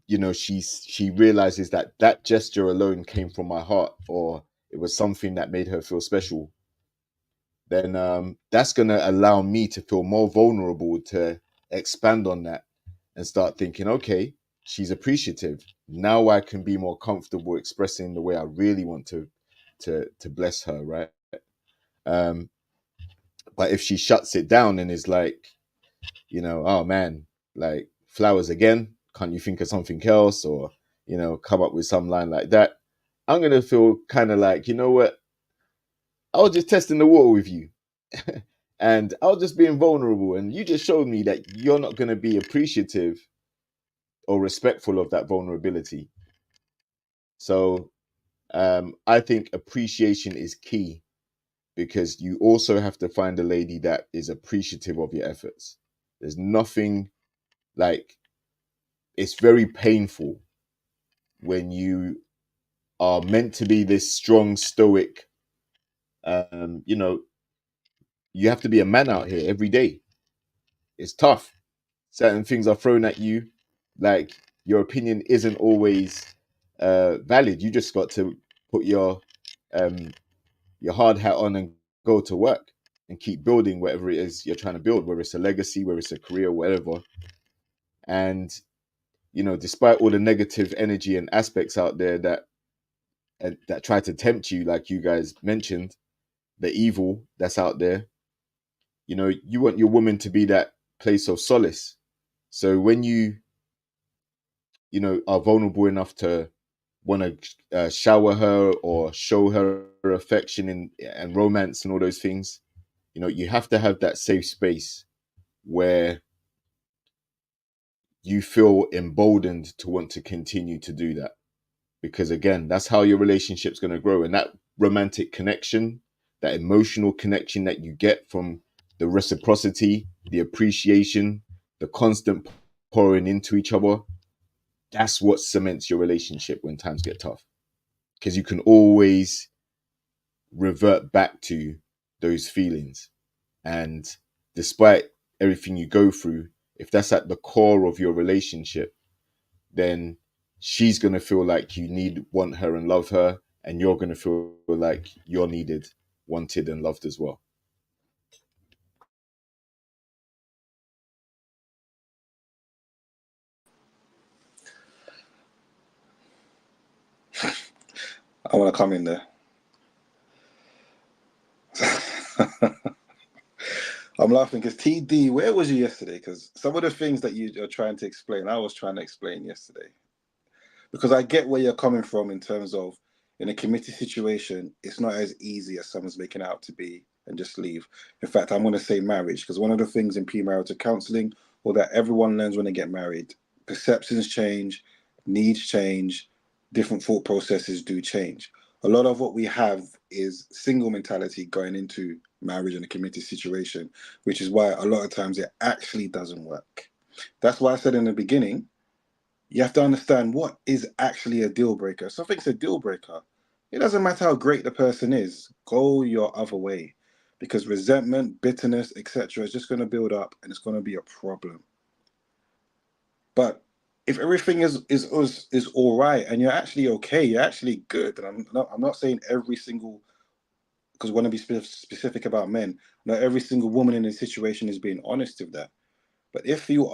she realizes that that gesture alone came from my heart, or it was something that made her feel special, then that's going to allow me to feel more vulnerable to expand on that and start thinking, okay, she's appreciative. Now I can be more comfortable expressing the way I really want to bless her, right? Um, but if she shuts it down and is like, oh man, like, flowers again, can't you think of something else? Or, come up with some line like that, I'm going to feel kind of like, you know what? I was just testing the water with you. And I was just being vulnerable. And you just showed me that you're not going to be appreciative or respectful of that vulnerability. So I think appreciation is key, because you also have to find a lady that is appreciative of your efforts. There's nothing like, it's very painful when you are meant to be this strong, stoic, you have to be a man out here every day. It's tough. Certain things are thrown at you. Like, your opinion isn't always valid. You just got to put your hard hat on and go to work and keep building whatever it is you're trying to build, whether it's a legacy, whether it's a career, whatever. And despite all the negative energy and aspects out there that try to tempt you, like you guys mentioned, the evil that's out there, you want your woman to be that place of solace. So when you are vulnerable enough to want to shower her or show her affection and romance and all those things, you have to have that safe space where you feel emboldened to want to continue to do that. Because again, that's how your relationship's going to grow. And that romantic connection, that emotional connection that you get from the reciprocity, the appreciation, the constant pouring into each other, that's what cements your relationship when times get tough. Because you can always revert back to those feelings. And despite everything you go through, if that's at the core of your relationship, then she's going to feel like you want her and love her, and you're going to feel like you're needed, wanted, and loved as well. I want to come in there. I'm laughing because TD, where was you yesterday? Because some of the things that you are trying to explain, I was trying to explain yesterday. Because I get where you're coming from in terms of in a committed situation, it's not as easy as someone's making it out to be and just leave. In fact, I'm going to say marriage, because one of the things in premarital counseling, or that everyone learns when they get married, perceptions change, needs change, different thought processes do change. A lot of what we have is single mentality going into marriage and a committed situation, which is why a lot of times it actually doesn't work. That's why I said in the beginning, you have to understand what is actually a deal breaker. Something's a deal breaker. It doesn't matter how great the person is, go your other way, because resentment, bitterness, etc. is just going to build up and it's going to be a problem. But if everything is all right and you're actually okay, you're actually good, and I'm not saying every single, because I want to be specific about men, not every single woman in this situation is being honest with that. But if you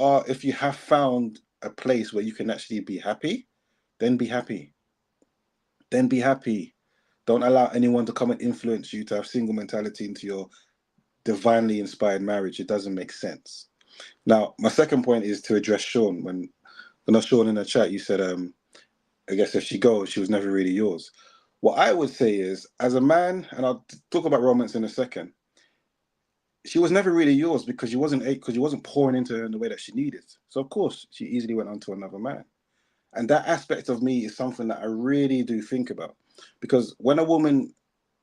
have found a place where you can actually be happy, then be happy. Then be happy. Don't allow anyone to come and influence you to have single mentality into your divinely inspired marriage. It doesn't make sense. Now, my second point is to address Sean. When Sean in the chat, you said, I guess if she goes, she was never really yours. What I would say is, as a man, and I'll talk about romance in a second, she was never really yours because you wasn't pouring into her in the way that she needed. So of course, she easily went on to another man. And that aspect of me is something that I really do think about, because when a woman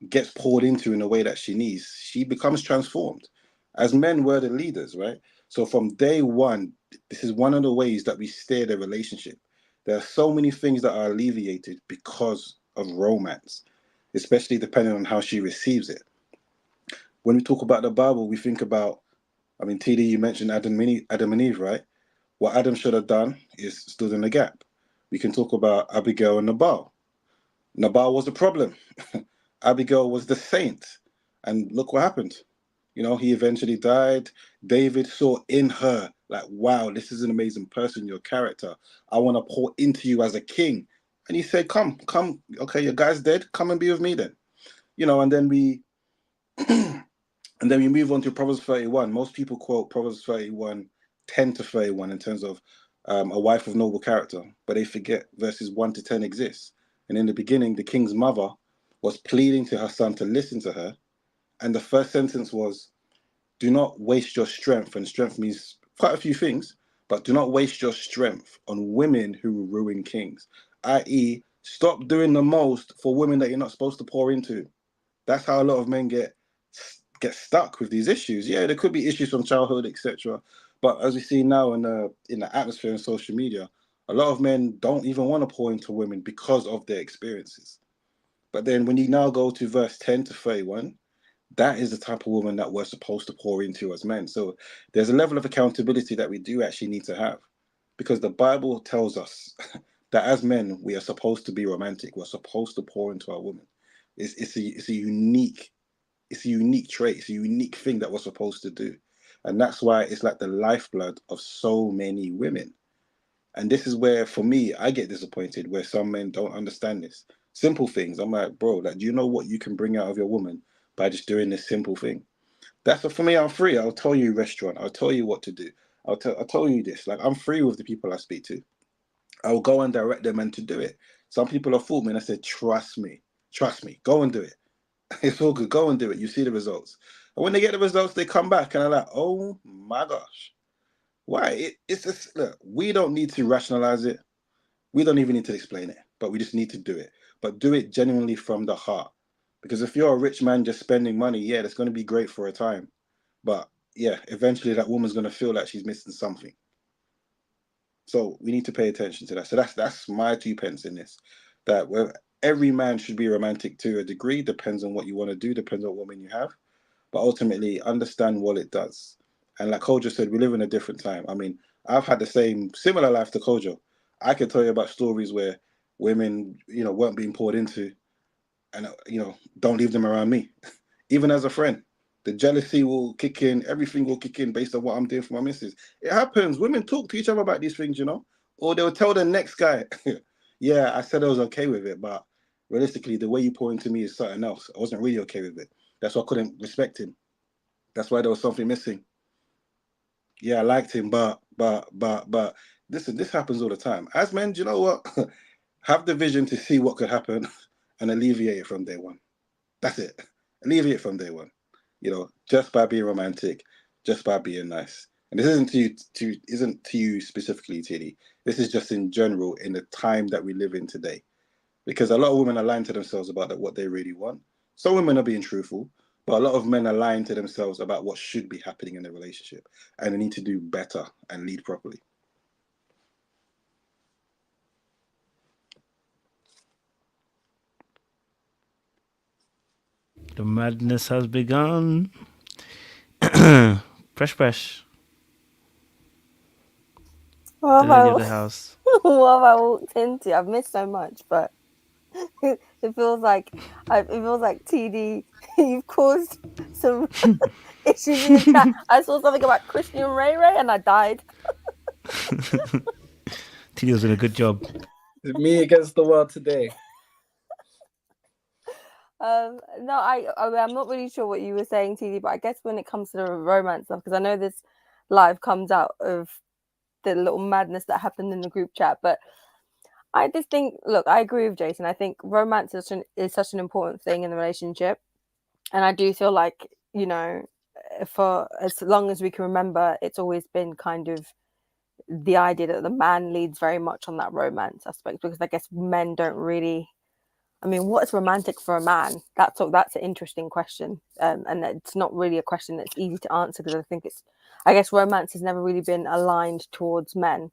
gets poured into in a way that she needs, she becomes transformed. As men, we're the leaders, right? So from day one, this is one of the ways that we steer the relationship. There are so many things that are alleviated because of romance, especially depending on how she receives it. When we talk about the Bible, we think about, I mean, TD, you mentioned Adam and Eve, right? What Adam should have done is stood in the gap. We can talk about Abigail and Nabal. Nabal was the problem. Abigail was the saint. And look what happened. You know, he eventually died. David saw in her, like, wow, this is an amazing person, your character. I want to pour into you as a king. And he said, come. Okay, your guy's dead. Come and be with me then. You know, and then we and then we move on to Proverbs 31. Most people quote Proverbs 31, 10 to 31 in terms of a wife of noble character, but they forget verses 1 to 10 exists. And in the beginning, the king's mother was pleading to her son to listen to her. And the first sentence was, do not waste your strength. And strength means quite a few things, but do not waste your strength on women who ruin kings, i.e., stop doing the most for women that you're not supposed to pour into. That's how a lot of men get stuck with these issues. Yeah, there could be issues from childhood, etc. But as we see now in the atmosphere and social media, a lot of men don't even want to pour into women because of their experiences. But then when you now go to verse 10 to 31, that is the type of woman that we're supposed to pour into as men. So there's a level of accountability that we do actually need to have, because the Bible tells us that as men, we are supposed to be romantic. We're supposed to pour into our woman. It's a unique trait. It's a unique thing that we're supposed to do. And that's why it's like the lifeblood of so many women. And this is where, for me, I get disappointed where some men don't understand this. Simple things. I'm like, bro, like, do you know what you can bring out of your woman by just doing this simple thing? That's what, for me, I'm free. I'll tell you restaurant. I'll tell you what to do. I'll tell you this. Like, I'm free with the people I speak to. I will go and direct them and to do it. Some people have fooled me and I said, trust me, go and do it. It's all good. Go and do it. You see the results. And when they get the results, they come back and are like, oh my gosh. Why? It's just, look, we don't need to rationalize it. We don't even need to explain it, but we just need to do it. But do it genuinely from the heart. Because if you're a rich man just spending money, yeah, that's going to be great for a time. But yeah, eventually that woman's going to feel like she's missing something. So we need to pay attention to that. So that's my 2 pence in this. That every man should be romantic to a degree. Depends on what you want to do. Depends on what woman you have. But ultimately, understand what it does. And like Kojo said, we live in a different time. I mean, I've had the similar life to Kojo. I could tell you about stories where women, weren't being poured into, and don't leave them around me. Even as a friend, the jealousy will kick in. Everything will kick in based on what I'm doing for my missus. It happens. Women talk to each other about these things, or they'll tell the next guy, yeah, I said I was okay with it, but realistically, the way you pour into me is something else. I wasn't really okay with it. That's why I couldn't respect him. That's why there was something missing. Yeah, I liked him, but listen, this happens all the time. As men, do you know what? Have the vision to see what could happen and alleviate it from day one. That's it. Alleviate it from day one. Just by being romantic, just by being nice. And this isn't to you specifically, Tilly. This is just in general in the time that we live in today. Because a lot of women are lying to themselves about what they really want. Some women are being truthful, but a lot of men are lying to themselves about what should be happening in a relationship. And they need to do better and lead properly. The madness has begun. Fresh. What The lady of have the I, house. what have I walked into? I've missed so much, but it feels like TD. You've caused some issues in the chat. I saw something about Christian Ray and I died. TD was doing a good job. Me against the world today. No, I'm not really sure what you were saying, TD, but I guess when it comes to the romance stuff, because I know this live comes out of the little madness that happened in the group chat, but I just think, look, I agree with Jason. I think romance is such an important thing in the relationship, and I do feel like, for as long as we can remember, it's always been kind of the idea that the man leads very much on that romance aspect, because I guess men don't really. I mean, what is romantic for a man? That's an interesting question, and it's not really a question that's easy to answer, because I guess romance has never really been aligned towards men.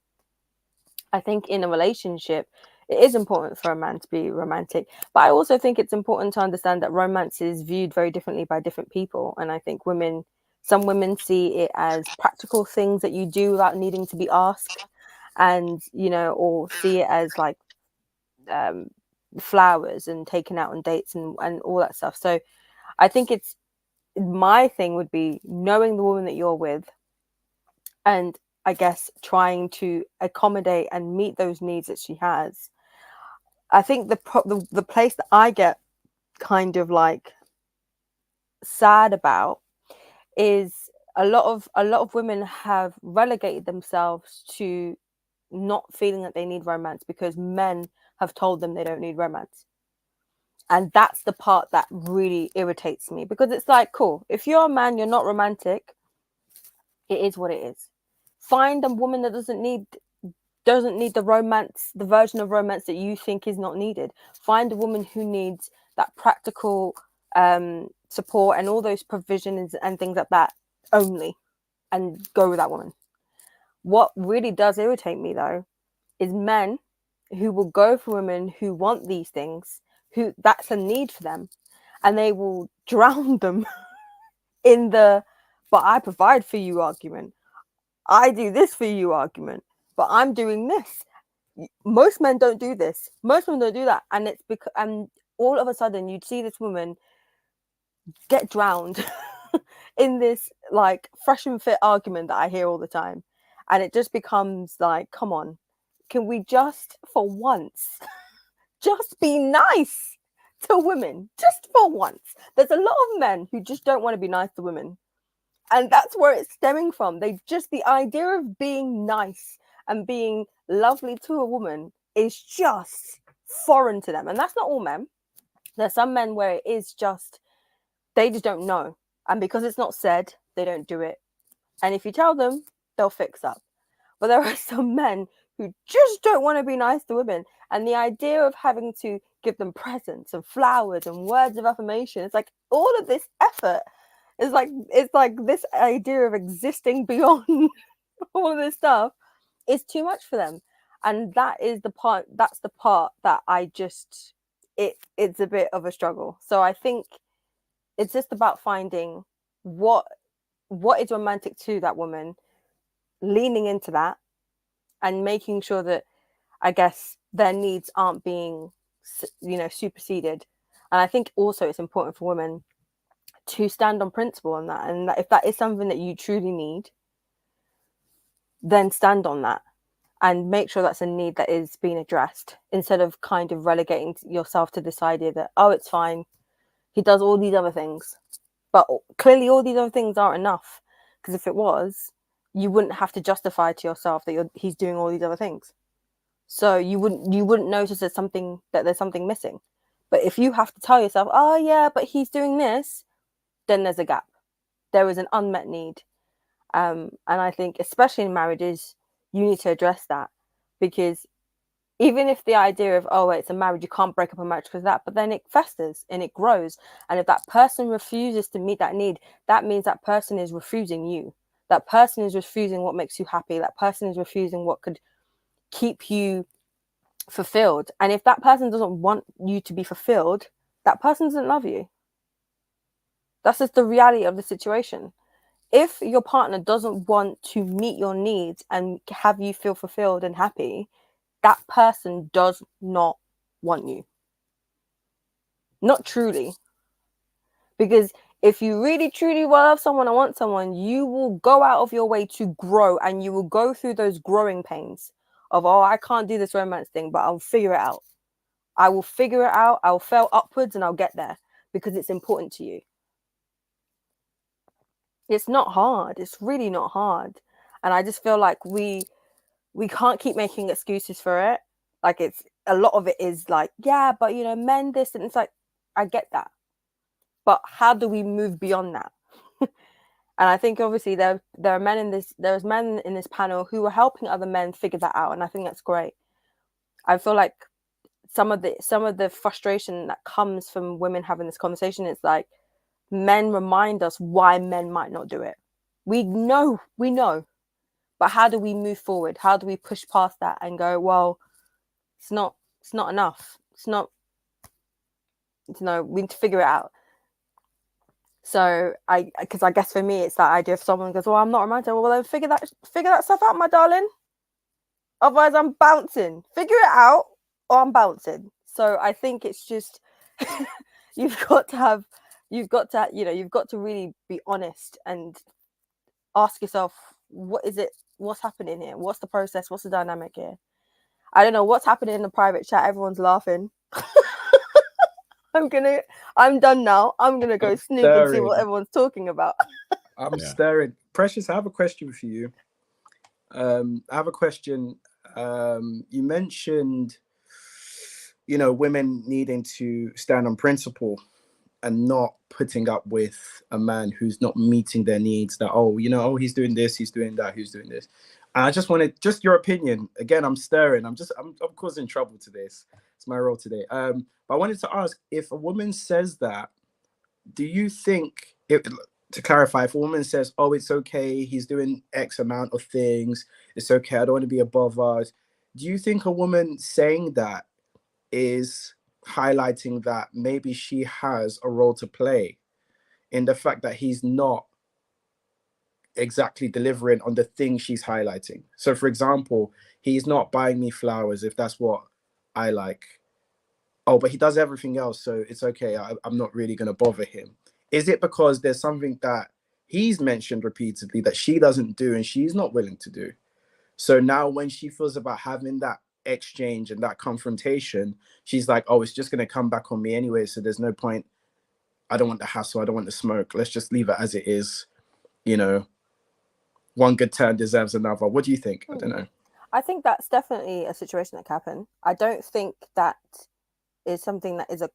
I think in a relationship, it is important for a man to be romantic, but I also think it's important to understand that romance is viewed very differently by different people, and I think some women see it as practical things that you do without needing to be asked, and or see it as like flowers and taken out on dates and all that stuff. So I think my thing would be knowing the woman that you're with, and I guess trying to accommodate and meet those needs that she has. I think the place that I get kind of like sad about is a lot of women have relegated themselves to not feeling that they need romance because men have told them they don't need romance. And that's the part that really irritates me, because it's like, cool, if you're a man, you're not romantic, it is what it is. Find a woman that doesn't need the romance, the version of romance that you think is not needed. Find a woman who needs that practical support and all those provisions and things like that only, and go with that woman. What really does irritate me, though, is men who will go for women who want these things, who that's a need for them, and they will drown them in the "but I provide for you" argument. I do this for you argument, but I'm doing this. Most men don't do this. Most women don't do that, and it's because all of a sudden you'd see this woman get drowned in this like fresh and fit argument that I hear all the time, and it just becomes like, come on, can we just for once just be nice to women, just for once? There's a lot of men who just don't want to be nice to women, and that's where it's stemming from. The idea of being nice and being lovely to a woman is just foreign to them. And that's not all men. There's some men where it is just, they just don't know, and because it's not said, they don't do it, and if you tell them, they'll fix up. But there are some men who just don't want to be nice to women, and the idea of having to give them presents and flowers and words of affirmation, it's like all of this effort is like, it's like this idea of existing beyond all of this stuff is too much for them. And that's the part that I just, it's a bit of a struggle. So I think it's just about finding what is romantic to that woman, leaning into that, and making sure that, I guess, their needs aren't being, superseded. And I think also it's important for women to stand on principle on that, and that if that is something that you truly need, then stand on that and make sure that's a need that is being addressed, instead of kind of relegating yourself to this idea that, oh, it's fine, he does all these other things. But clearly all these other things aren't enough, because if it was, you wouldn't have to justify to yourself that he's doing all these other things. So you wouldn't notice there's something missing, But if you have to tell yourself, oh yeah, but he's doing this, then there's a gap. There is an unmet need. And I think, especially in marriages, you need to address that, because even if the idea of, oh, it's a marriage, you can't break up a marriage because of that, but then it festers and it grows. And if that person refuses to meet that need, that means that person is refusing you. That person is refusing what makes you happy. That person is refusing what could keep you fulfilled. And if that person doesn't want you to be fulfilled, that person doesn't love you. That's just the reality of the situation. If your partner doesn't want to meet your needs and have you feel fulfilled and happy, that person does not want you. Not truly. Because if you really truly love someone and want someone, you will go out of your way to grow, and you will go through those growing pains of, oh, I can't do this romance thing, but I'll figure it out. I will figure it out. I'll fail upwards and I'll get there, because it's important to you. It's not hard. It's really not hard. And I just feel like we can't keep making excuses for it. Like, it's a lot of it is like, yeah, but you know, men this, and it's like, I get that, but how do we move beyond that? And I think obviously there's men in this panel who are helping other men figure that out, and I think that's great. I feel like some of the frustration that comes from women having this conversation is like, men remind us why men might not do it. We know, but how do we move forward? How do we push past that and go, well, it's not enough. It's not, we need to figure it out. So because I guess for me, it's that idea of someone goes, well, I'm not romantic. Well, then figure that stuff out, my darling. Otherwise, I'm bouncing. Figure it out, or I'm bouncing. So I think it's just you've got to really be honest and ask yourself, what is it? What's happening here? What's the process? What's the dynamic here? I don't know what's happening in the private chat. Everyone's laughing. I'm done now. I'm gonna go snoop and see what everyone's talking about. I'm staring. Precious, I have a question for you. I have a question. You mentioned, women needing to stand on principle and not putting up with a man who's not meeting their needs. That he's doing this, he's doing that, he's doing this. And I just wanted your opinion. Again, I'm stirring. I'm causing trouble to this. It's my role today. But I wanted to ask, if a woman says that, do you think, to clarify, if a woman says, oh, it's okay, he's doing X amount of things, it's okay, I don't want to be above us, do you think a woman saying that is highlighting that maybe she has a role to play in the fact that he's not exactly delivering on the thing she's highlighting? So, for example, he's not buying me flowers if that's what I like. Oh, but he does everything else, so it's okay. I'm not really going to bother him. Is it because there's something that he's mentioned repeatedly that she doesn't do and she's not willing to do? So now when she feels about having that exchange and that confrontation, she's like, oh, it's just going to come back on me anyway, so there's no point. I don't want the hassle. I don't want the smoke. Let's just leave it as it is. One good turn deserves another. What do you think? I don't know. I think that's definitely a situation that can happen. I don't think that is something that is a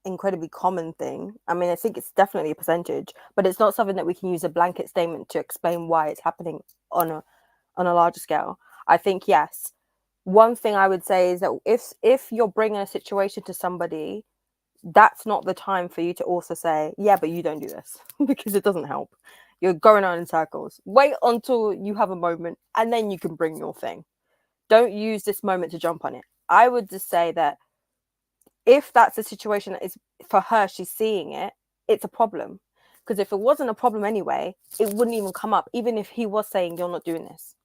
incredibly common thing. I mean, I think it's definitely a percentage, but it's not something that we can use a blanket statement to explain why it's happening on a larger scale. I think, yes, one thing I would say is that if you're bringing a situation to somebody, that's not the time for you to also say, yeah, but you don't do this, because it doesn't help. You're going on in circles. Wait until you have a moment and then you can bring your thing. Don't use this moment to jump on it. I would just say that if that's a situation that is for her, she's seeing it, it's a problem. Because if it wasn't a problem anyway, it wouldn't even come up, even if he was saying, you're not doing this.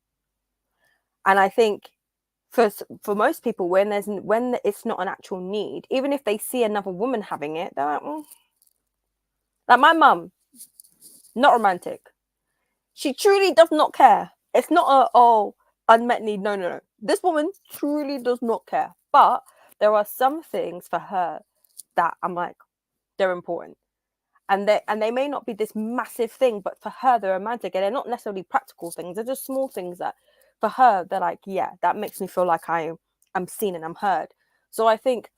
And I think for most people, when it's not an actual need, even if they see another woman having it, they're like, like my mum, not romantic. She truly does not care. It's not unmet need. No. This woman truly does not care. But there are some things for her that I'm like, they're important. And they may not be this massive thing, but for her, they're romantic. And they're not necessarily practical things. They're just small things that for her, they're like, yeah, that makes me feel like I'm seen and I'm heard. So I think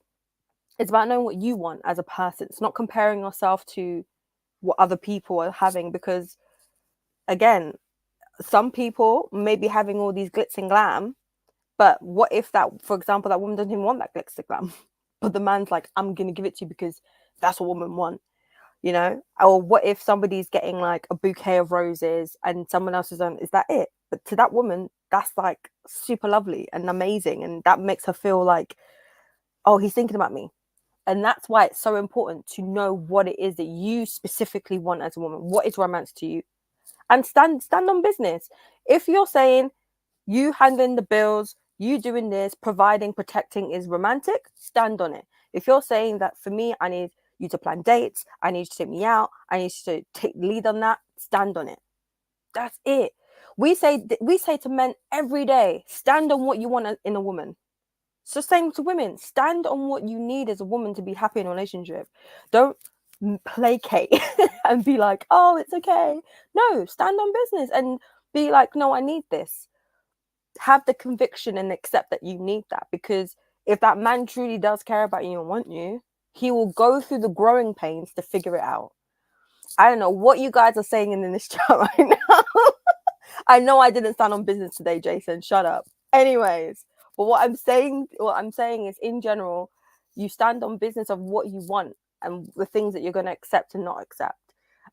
It's about knowing what you want as a person. It's not comparing yourself to what other people are having, because again, some people may be having all these glitz and glam, but what if that, for example, that woman doesn't even want that glitz and glam, but the man's like, I'm gonna give it to you because that's what women want, you know? Or what if somebody's getting like a bouquet of roses and someone else is on, is that it? But to that woman, that's like super lovely and amazing, and that makes her feel like, oh, he's thinking about me. And that's why it's so important to know what it is that you specifically want as a woman. What is romance to you? And stand on business. If you're saying you handling the bills, you doing this, providing, protecting is romantic, stand on it. If you're saying that for me, I need you to plan dates, I need you to take me out, I need you to take lead on that, stand on it. That's it. We say to men every day, stand on what you want in a woman. So same to women, stand on what you need as a woman to be happy in a relationship. Don't placate and be like, oh, it's okay. No, stand on business and be like, no, I need this. Have the conviction and accept that you need that, because if that man truly does care about you and want you, he will go through the growing pains to figure it out. I don't know what you guys are saying in this chat right now. I know I didn't stand on business today, Jason. Shut up. Anyways, but what I'm saying is, in general, you stand on business of what you want and the things that you're going to accept and not accept.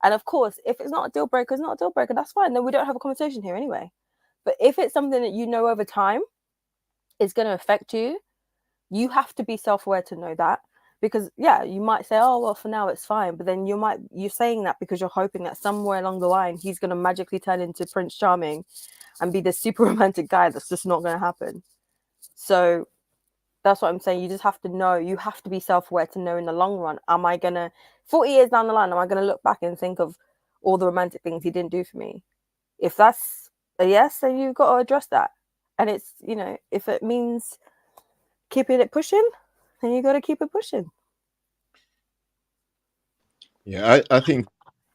And of course, if it's not a deal breaker, it's not a deal breaker. That's fine. Then we don't have a conversation here anyway. But if it's something that you know over time is going to affect you, you have to be self-aware to know that. Because yeah, you might say, oh well, for now it's fine, but then you're saying that because you're hoping that somewhere along the line he's going to magically turn into Prince Charming and be this super romantic guy. That's just not going to happen. So that's what I'm saying. You just have to know. You have to be self-aware to know in the long run, am I going to, 40 years down the line, am I going to look back and think of all the romantic things he didn't do for me? If that's a yes, then you've got to address that. And it's, you know, if it means keeping it pushing, then you got to keep it pushing. Yeah, I think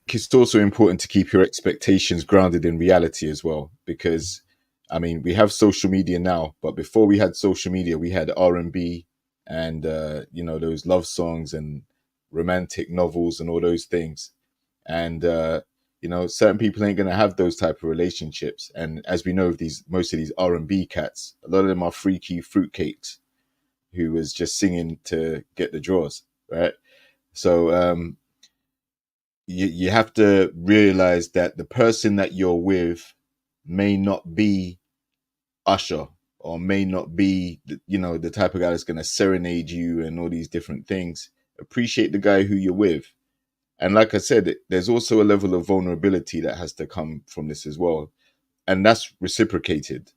it's also important to keep your expectations grounded in reality as well, because I mean, we have social media now, but before we had social media, we had R&B and you know, those love songs and romantic novels and all those things. And you know, certain people ain't gonna have those type of relationships. And as we know, most of these R&B cats, a lot of them are freaky fruitcakes who was just singing to get the draws, right? So you have to realize that the person that you're with may not be Usher, or may not be, you know, the type of guy that's going to serenade you and all these different things. Appreciate the guy who you're with. And like I said, there's also a level of vulnerability that has to come from this as well. And that's reciprocated.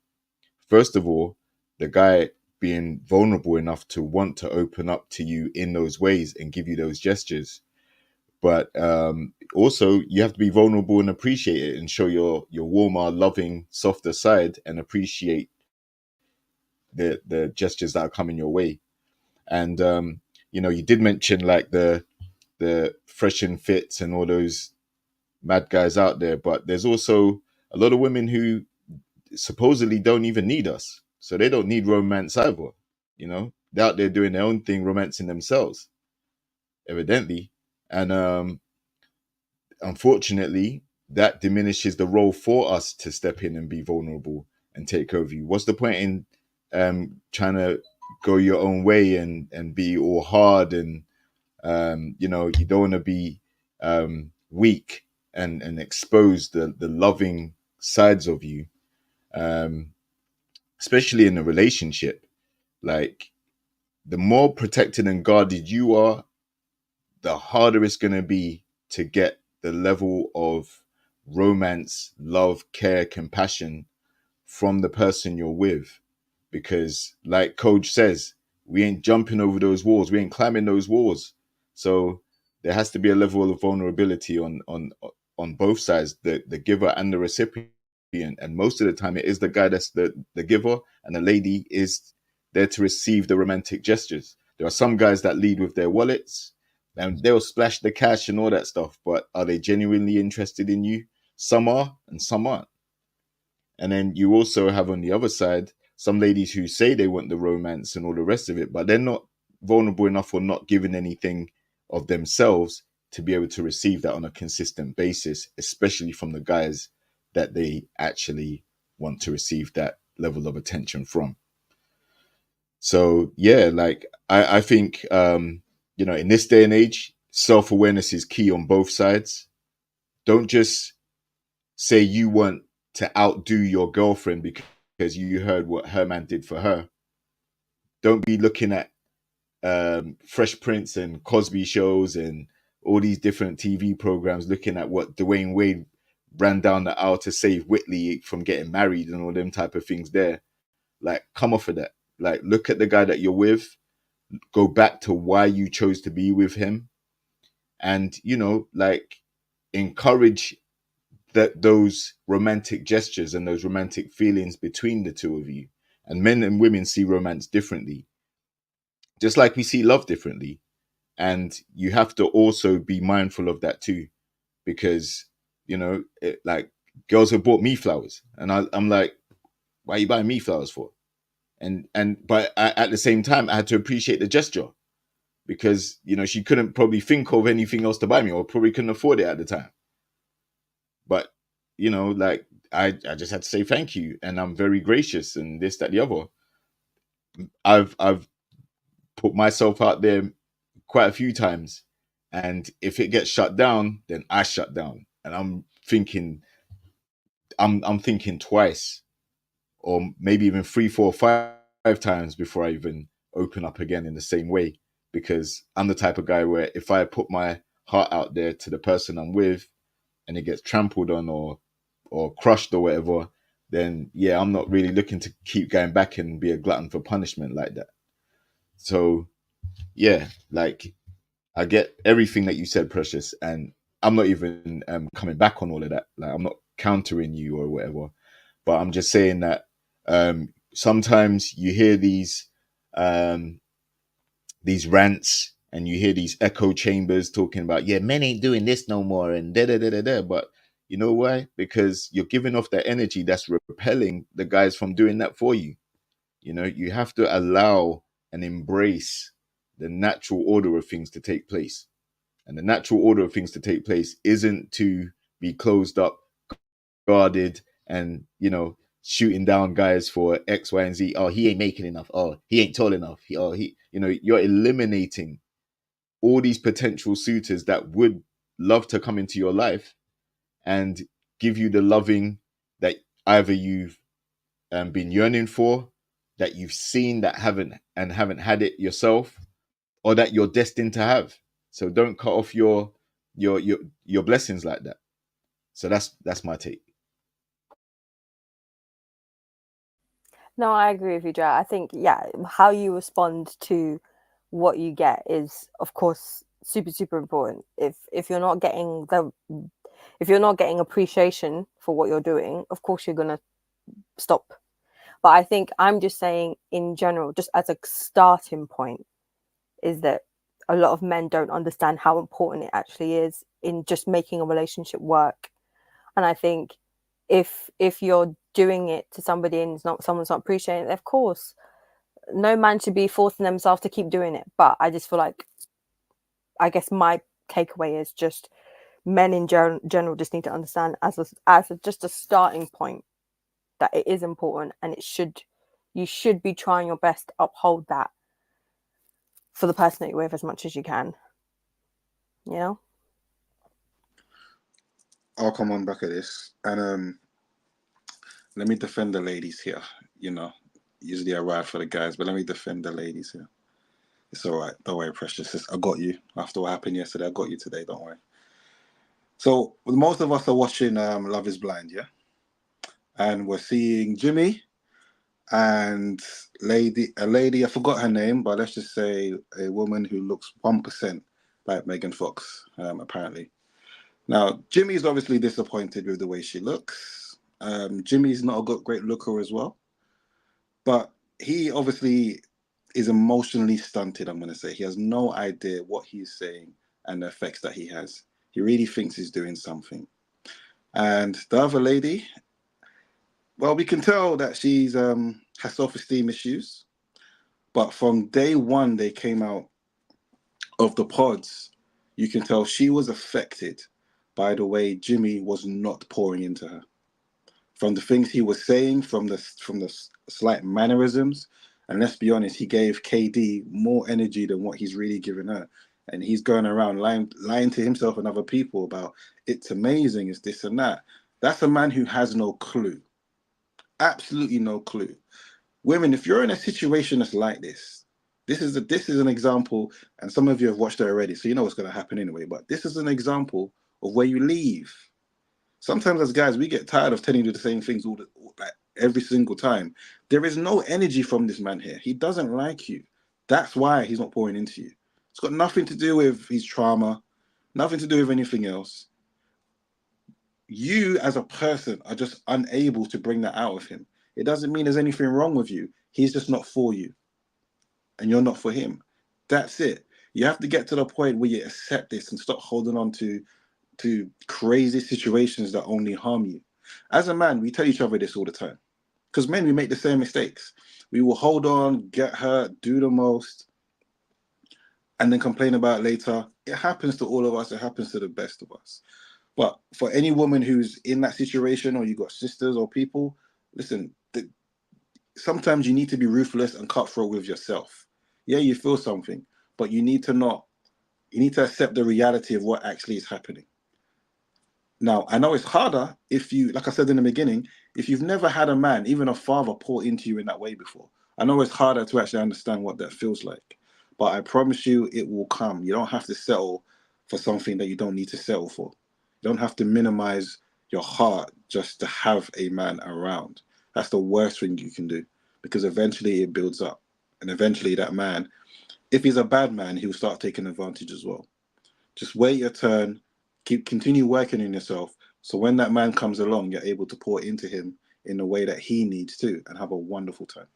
First of all, the guy being vulnerable enough to want to open up to you in those ways and give you those gestures. But also, you have to be vulnerable and appreciate it and show your warmer, loving, softer side and appreciate the gestures that are coming your way. And you know, you did mention like the fresh and fits and all those mad guys out there, but there's also a lot of women who supposedly don't even need us, so they don't need romance either. You know, they're out there doing their own thing, romancing themselves, evidently. And unfortunately, that diminishes the role for us to step in and be vulnerable and take over you. What's the point in trying to go your own way and be all hard and you know, you don't want to be weak and expose the loving sides of you, especially in a relationship. Like, the more protected and guarded you are, the harder it's going to be to get the level of romance, love, care, compassion from the person you're with. Because like Coach says, we ain't jumping over those walls, we ain't climbing those walls. So there has to be a level of vulnerability on both sides, the giver and the recipient. And most of the time it is the guy that's the giver, and the lady is there to receive the romantic gestures. There are some guys that lead with their wallets and they'll splash the cash and all that stuff, but are they genuinely interested in you? Some are and some aren't. And then you also have on the other side some ladies who say they want the romance and all the rest of it, but they're not vulnerable enough or not giving anything of themselves to be able to receive that on a consistent basis, especially from the guys that they actually want to receive that level of attention from. So yeah, like I think you know, in this day and age, self-awareness is key on both sides. Don't just say you want to outdo your girlfriend because you heard what her man did for her. Don't be looking at Fresh Prince and Cosby shows and all these different TV programs looking at what Dwayne Wade ran down the aisle to save Whitley from getting married and all them type of things there. Like, come off of that. Like, look at the guy that you're with, go back to why you chose to be with him, and, you know, like, encourage those romantic gestures and those romantic feelings between the two of you. And men and women see romance differently, just like we see love differently. And you have to also be mindful of that too, because, you know, like, girls have bought me flowers, and I'm like, why are you buying me flowers for? But at the same time, I had to appreciate the gesture, because, you know, she couldn't probably think of anything else to buy me, or probably couldn't afford it at the time. But, you know, like, I just had to say thank you, and I'm very gracious, and this, that, the other. I've put myself out there quite a few times, and if it gets shut down, then I shut down, and I'm thinking twice, or maybe even 3, 4, 5 times before I even open up again in the same way, because I'm the type of guy where if I put my heart out there to the person I'm with and it gets trampled on or crushed or whatever, then yeah, I'm not really looking to keep going back and be a glutton for punishment like that. So yeah, like, I get everything that you said, Precious, and I'm not even coming back on all of that. Like, I'm not countering you or whatever, but I'm just saying that sometimes you hear these rants, and you hear these echo chambers talking about, yeah, men ain't doing this no more, and da da da da da. But you know why? Because you're giving off that energy that's repelling the guys from doing that for you. You know, you have to allow and embrace the natural order of things to take place. And the natural order of things to take place isn't to be closed up, guarded, and, you know, shooting down guys for X, Y, and Z. Oh, he ain't making enough. Oh, he ain't tall enough. He, you know, you're eliminating all these potential suitors that would love to come into your life and give you the loving that either you've been yearning for, that you've seen that haven't had it yourself, or that you're destined to have. So don't cut off your blessings like that. So that's my take. No, I agree with you, Joe. I think, yeah, how you respond to what you get is, of course, super, super important. If you're not getting appreciation for what you're doing, of course you're gonna stop. But I think I'm just saying, in general, just as a starting point, is that a lot of men don't understand how important it actually is in just making a relationship work. And I think if you're doing it to somebody and someone's not appreciating it, of course, no man should be forcing themselves to keep doing it. But I just feel like, I guess my takeaway is just men in general just need to understand just a starting point that it is important, and you should be trying your best to uphold that for the person that you're with as much as you can. You know? I'll come on back at this, and let me defend the ladies here. You know, usually I ride for the guys, but let me defend the ladies here. It's all right. Don't worry, Precious. I got you. After what happened yesterday, I got you today. Don't worry. So most of us are watching Love is Blind, yeah? And we're seeing Jimmy and a lady, I forgot her name, but let's just say a woman who looks 1% like Megan Fox, apparently. Now, Jimmy's obviously disappointed with the way she looks. Jimmy's not a great looker as well. But he obviously is emotionally stunted, I'm going to say. He has no idea what he's saying and the effects that he has. He really thinks he's doing something. And the other lady, well, we can tell that she's has self-esteem issues. But from day one, they came out of the pods. You can tell she was affected by the way Jimmy was not pouring into her. From the things he was saying, from the slight mannerisms, and let's be honest, he gave KD more energy than what he's really given her, and he's going around lying to himself and other people about it's amazing, it's this and that. That's a man who has no clue, absolutely no clue. Women, if you're in a situation that's like this is an example, and some of you have watched it already, so you know what's going to happen anyway. But this is an example of where you leave. Sometimes as guys, we get tired of telling you the same things like every single time. There is no energy from this man here. He doesn't like you. That's why he's not pouring into you. It's got nothing to do with his trauma, nothing to do with anything else. You as a person are just unable to bring that out of him. It doesn't mean there's anything wrong with you. He's just not for you, and you're not for him. That's it. You have to get to the point where you accept this and stop holding on to crazy situations that only harm you. As a man, we tell each other this all the time. Because men, we make the same mistakes. We will hold on, get hurt, do the most, and then complain about it later. It happens to all of us. It happens to the best of us. But for any woman who's in that situation, or you got sisters or people, listen, sometimes you need to be ruthless and cutthroat with yourself. Yeah, you feel something, but you need to accept the reality of what actually is happening. Now, I know it's harder if you, like I said in the beginning, if you've never had a man, even a father, pour into you in that way before. I know it's harder to actually understand what that feels like, but I promise you it will come. You don't have to settle for something that you don't need to settle for. You don't have to minimize your heart just to have a man around. That's the worst thing you can do, because eventually it builds up. And eventually that man, if he's a bad man, he'll start taking advantage as well. Just wait your turn. Continue working on yourself, so when that man comes along, you're able to pour into him in the way that he needs to, and have a wonderful time.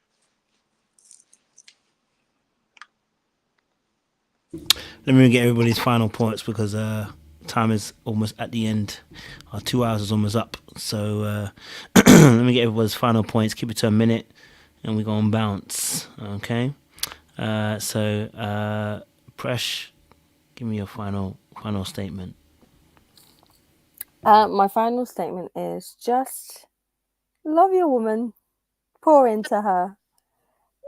Let me get everybody's final points, because time is almost at the end. Our 2 hours is almost up. So let me get everybody's final points. Keep it to a minute, and we're going to bounce. Okay? So Presh, give me your final statement. My final statement is just love your woman, pour into her.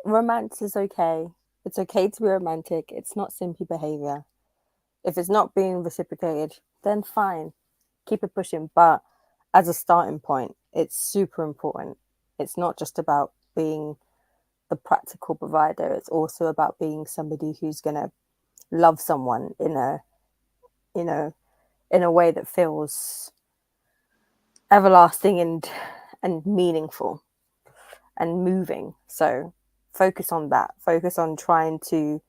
Romance is okay. It's okay to be romantic. It's not simpy behavior. If it's not being reciprocated, then fine, keep it pushing. But as a starting point, it's super important. It's not just about being the practical provider. It's also about being somebody who's going to love someone in a way that feels everlasting and meaningful and moving. So focus on that. Focus on trying to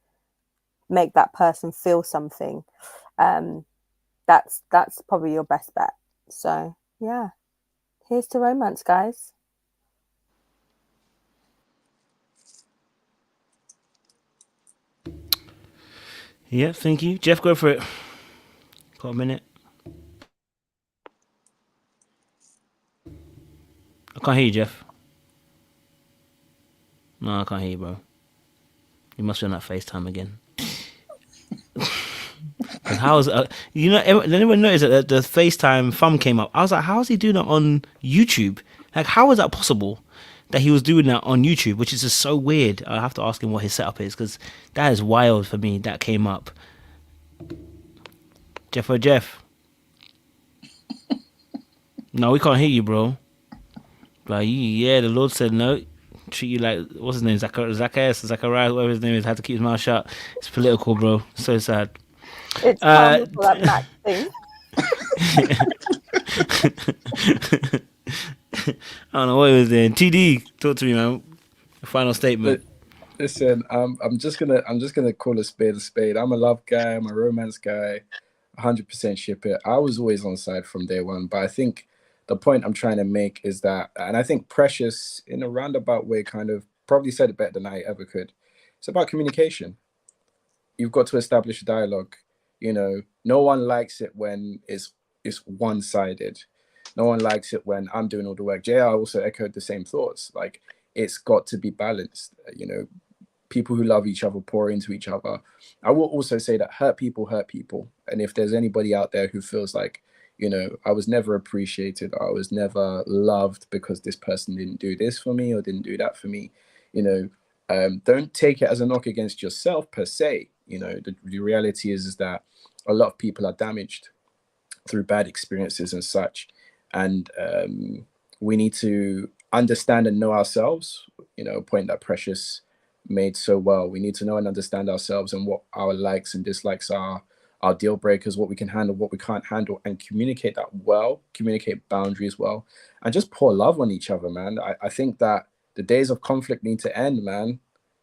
make that person feel something. That's probably your best bet. So yeah, here's to romance, guys. Yeah, thank you. Jeff, go for it. Got a minute. I can't hear you, Jeff. No, I can't hear you, bro. You must be on that FaceTime again. How is anyone notice that the FaceTime thumb came up? I was like, how is he doing that on YouTube? Like, how is that possible that he was doing that on YouTube, which is just so weird? I have to ask him what his setup is, because that is wild for me. That came up. Jeff. No, we can't hear you, bro. Like, the Lord said no. Treat you like, what's his name? Zacharias, whatever his name is, had to keep his mouth shut. It's political, bro. So sad. It's time for that Mac thing. I don't know what he was doing. TD, talk to me, man. Final statement. Listen, I'm just gonna call a spade. I'm a love guy. I'm a romance guy. 100% ship it. I was always on side from day one, but I think the point I'm trying to make is that, and I think Precious, in a roundabout way, kind of probably said it better than I ever could. It's about communication. You've got to establish a dialogue. No one likes it when it's one-sided. No one likes it when I'm doing all the work. JR also echoed the same thoughts. Like, it's got to be balanced. people who love each other pour into each other. I will also say that hurt people. And if there's anybody out there who feels like, you know, I was never appreciated, or I was never loved because this person didn't do this for me or didn't do that for me, you know, don't take it as a knock against yourself per se. You know, the reality is that a lot of people are damaged through bad experiences and such. And we need to understand and know ourselves, you know, a point that Precious made so well. We need to know and understand ourselves and what our likes and dislikes are, our deal breakers, what we can handle, what we can't handle, and communicate that well, communicate boundaries well, and just pour love on each other, man. I think that the days of conflict need to end, man.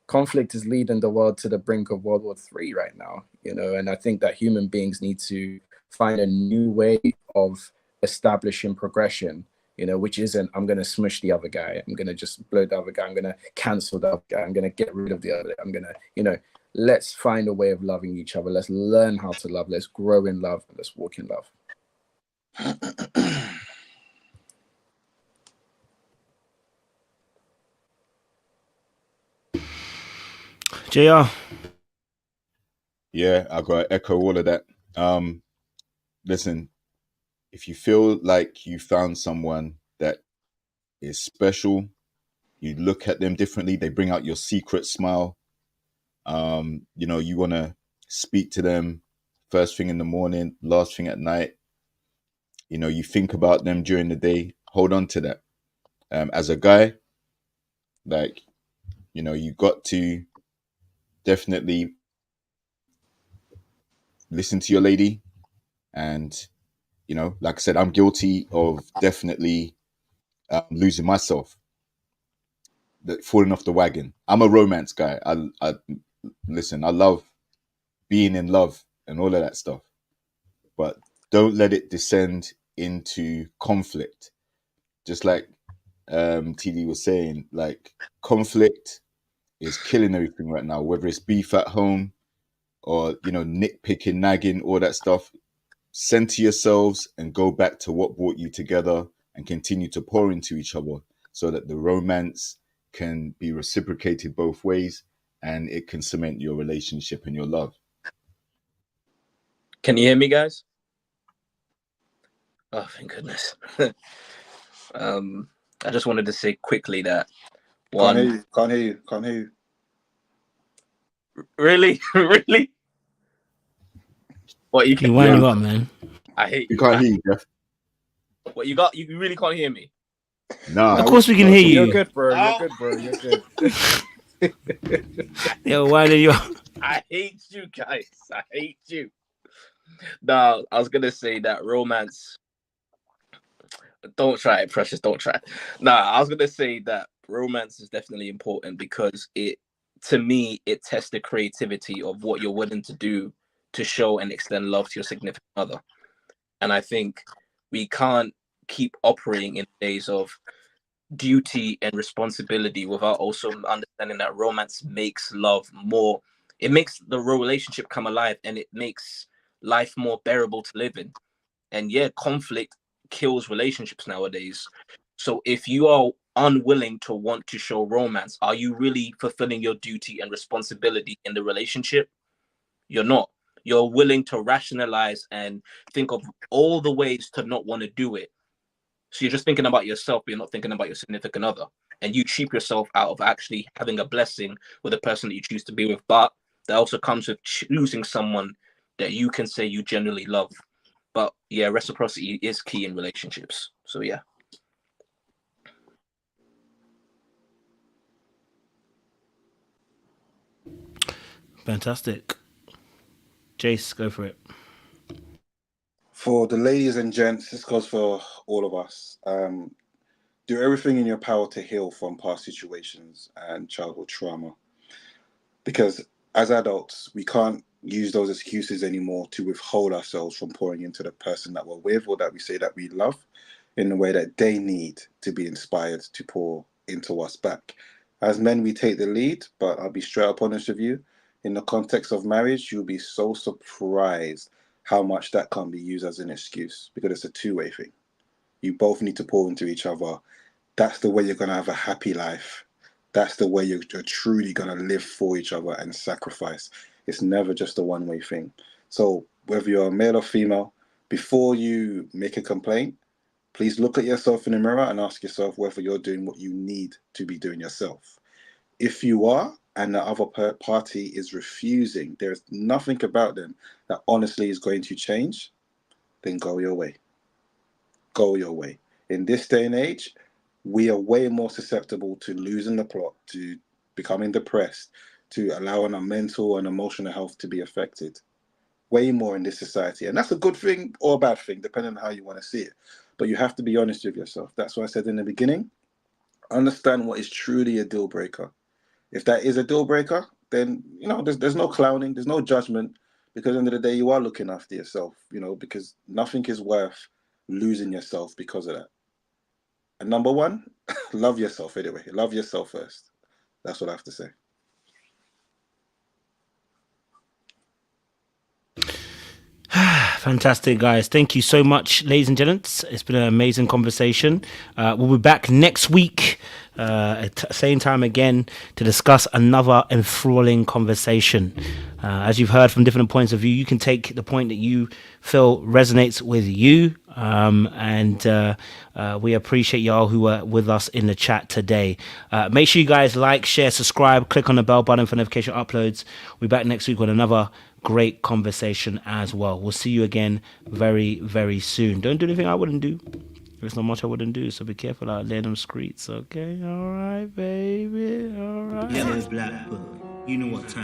Conflict is leading the world to the brink of World War III right now, you know, and I think that human beings need to find a new way of establishing progression, you know, which isn't, I'm going to smush the other guy, I'm going to just blow the other guy, I'm going to cancel the other guy, I'm going to get rid of the other, I'm going to, you know, let's find a way of loving each other. Let's learn how to love. Let's grow in love. Let's walk in love. JR. Yeah, I got to echo all of that. Listen, if you feel like you found someone that is special, you look at them differently, they bring out your secret smile. You know, you want to speak to them first thing in the morning, last thing at night. You know, you think about them during the day. Hold on to that. As a guy, like, you know, you got to definitely listen to your lady. And, you know, like I said, I'm guilty of definitely losing myself, falling off the wagon. I'm a romance guy. I listen, I love being in love and all of that stuff, but don't let it descend into conflict. Just like TD was saying, like, conflict is killing everything right now, whether it's beef at home or, you know, nitpicking, nagging, all that stuff. Center yourselves and go back to what brought you together and continue to pour into each other so that the romance can be reciprocated both ways and it can cement your relationship and your love. Can you hear me, guys? Oh, thank goodness. I just wanted to say quickly that one. Can't hear you. Really? Really? What you You winding up, man. I hate We you. can't hear you, Jeff. What you got? You really can't hear me? Nah. Of course we can hear you. You're good, bro. You're good, bro. You're good. Yo, winding you up. I hate you guys. I hate you. No, I was gonna say that romance. Don't try it, Precious. Don't try it. Nah, I was gonna say that romance is definitely important because it, to me, it tests the creativity of what you're willing to do to show and extend love to your significant other. And I think we can't keep operating in days of duty and responsibility without also understanding that romance makes love more. It makes the relationship come alive and it makes life more bearable to live in. And yeah, conflict kills relationships nowadays. So if you are unwilling to want to show romance, are you really fulfilling your duty and responsibility in the relationship? You're not. You're willing to rationalize and think of all the ways to not want to do it. So you're just thinking about yourself, but you're not thinking about your significant other. And you cheap yourself out of actually having a blessing with the person that you choose to be with. But that also comes with choosing someone that you can say you genuinely love. But yeah, reciprocity is key in relationships. So yeah. Fantastic. Jace, go for it. For the ladies and gents, this goes for all of us. Do everything in your power to heal from past situations and childhood trauma. Because as adults, we can't use those excuses anymore to withhold ourselves from pouring into the person that we're with or that we say that we love in the way that they need to be inspired to pour into us back. As men, we take the lead, but I'll be straight up honest with you. In the context of marriage, you'll be so surprised how much that can be used as an excuse because it's a two-way thing. You both need to pour into each other. That's the way you're going to have a happy life. That's the way you're truly going to live for each other and sacrifice. It's never just a one-way thing. So whether you're a male or female, before you make a complaint, please look at yourself in the mirror and ask yourself whether you're doing what you need to be doing yourself. If you are, and the other party is refusing, there's nothing about them that honestly is going to change, then go your way. Go your way. In this day and age, we are way more susceptible to losing the plot, to becoming depressed, to allowing our mental and emotional health to be affected. Way more in this society. And that's a good thing or a bad thing, depending on how you want to see it. But you have to be honest with yourself. That's what I said in the beginning. Understand what is truly a deal breaker. If that is a deal breaker, then, you know, there's no clowning, there's no judgment, because at the end of the day, you are looking after yourself, you know, because nothing is worth losing yourself because of that. And number one, love yourself anyway. Love yourself first. That's what I have to say. Fantastic, guys. Thank you so much, ladies and gents. It's been an amazing conversation. We'll be back next week at same time again to discuss another enthralling conversation. As you've heard from different points of view, you can take the point that you feel resonates with you. And we appreciate y'all who are with us in the chat today. Make sure you guys like, share, subscribe, click on the bell button for notification uploads. We'll be back next week with another great conversation as well. We'll see you again very, very soon. Don't do anything I wouldn't do. There's not much I wouldn't do, so be careful out there in them streets, okay? All right, baby. All right. Yellow black book. You know what time.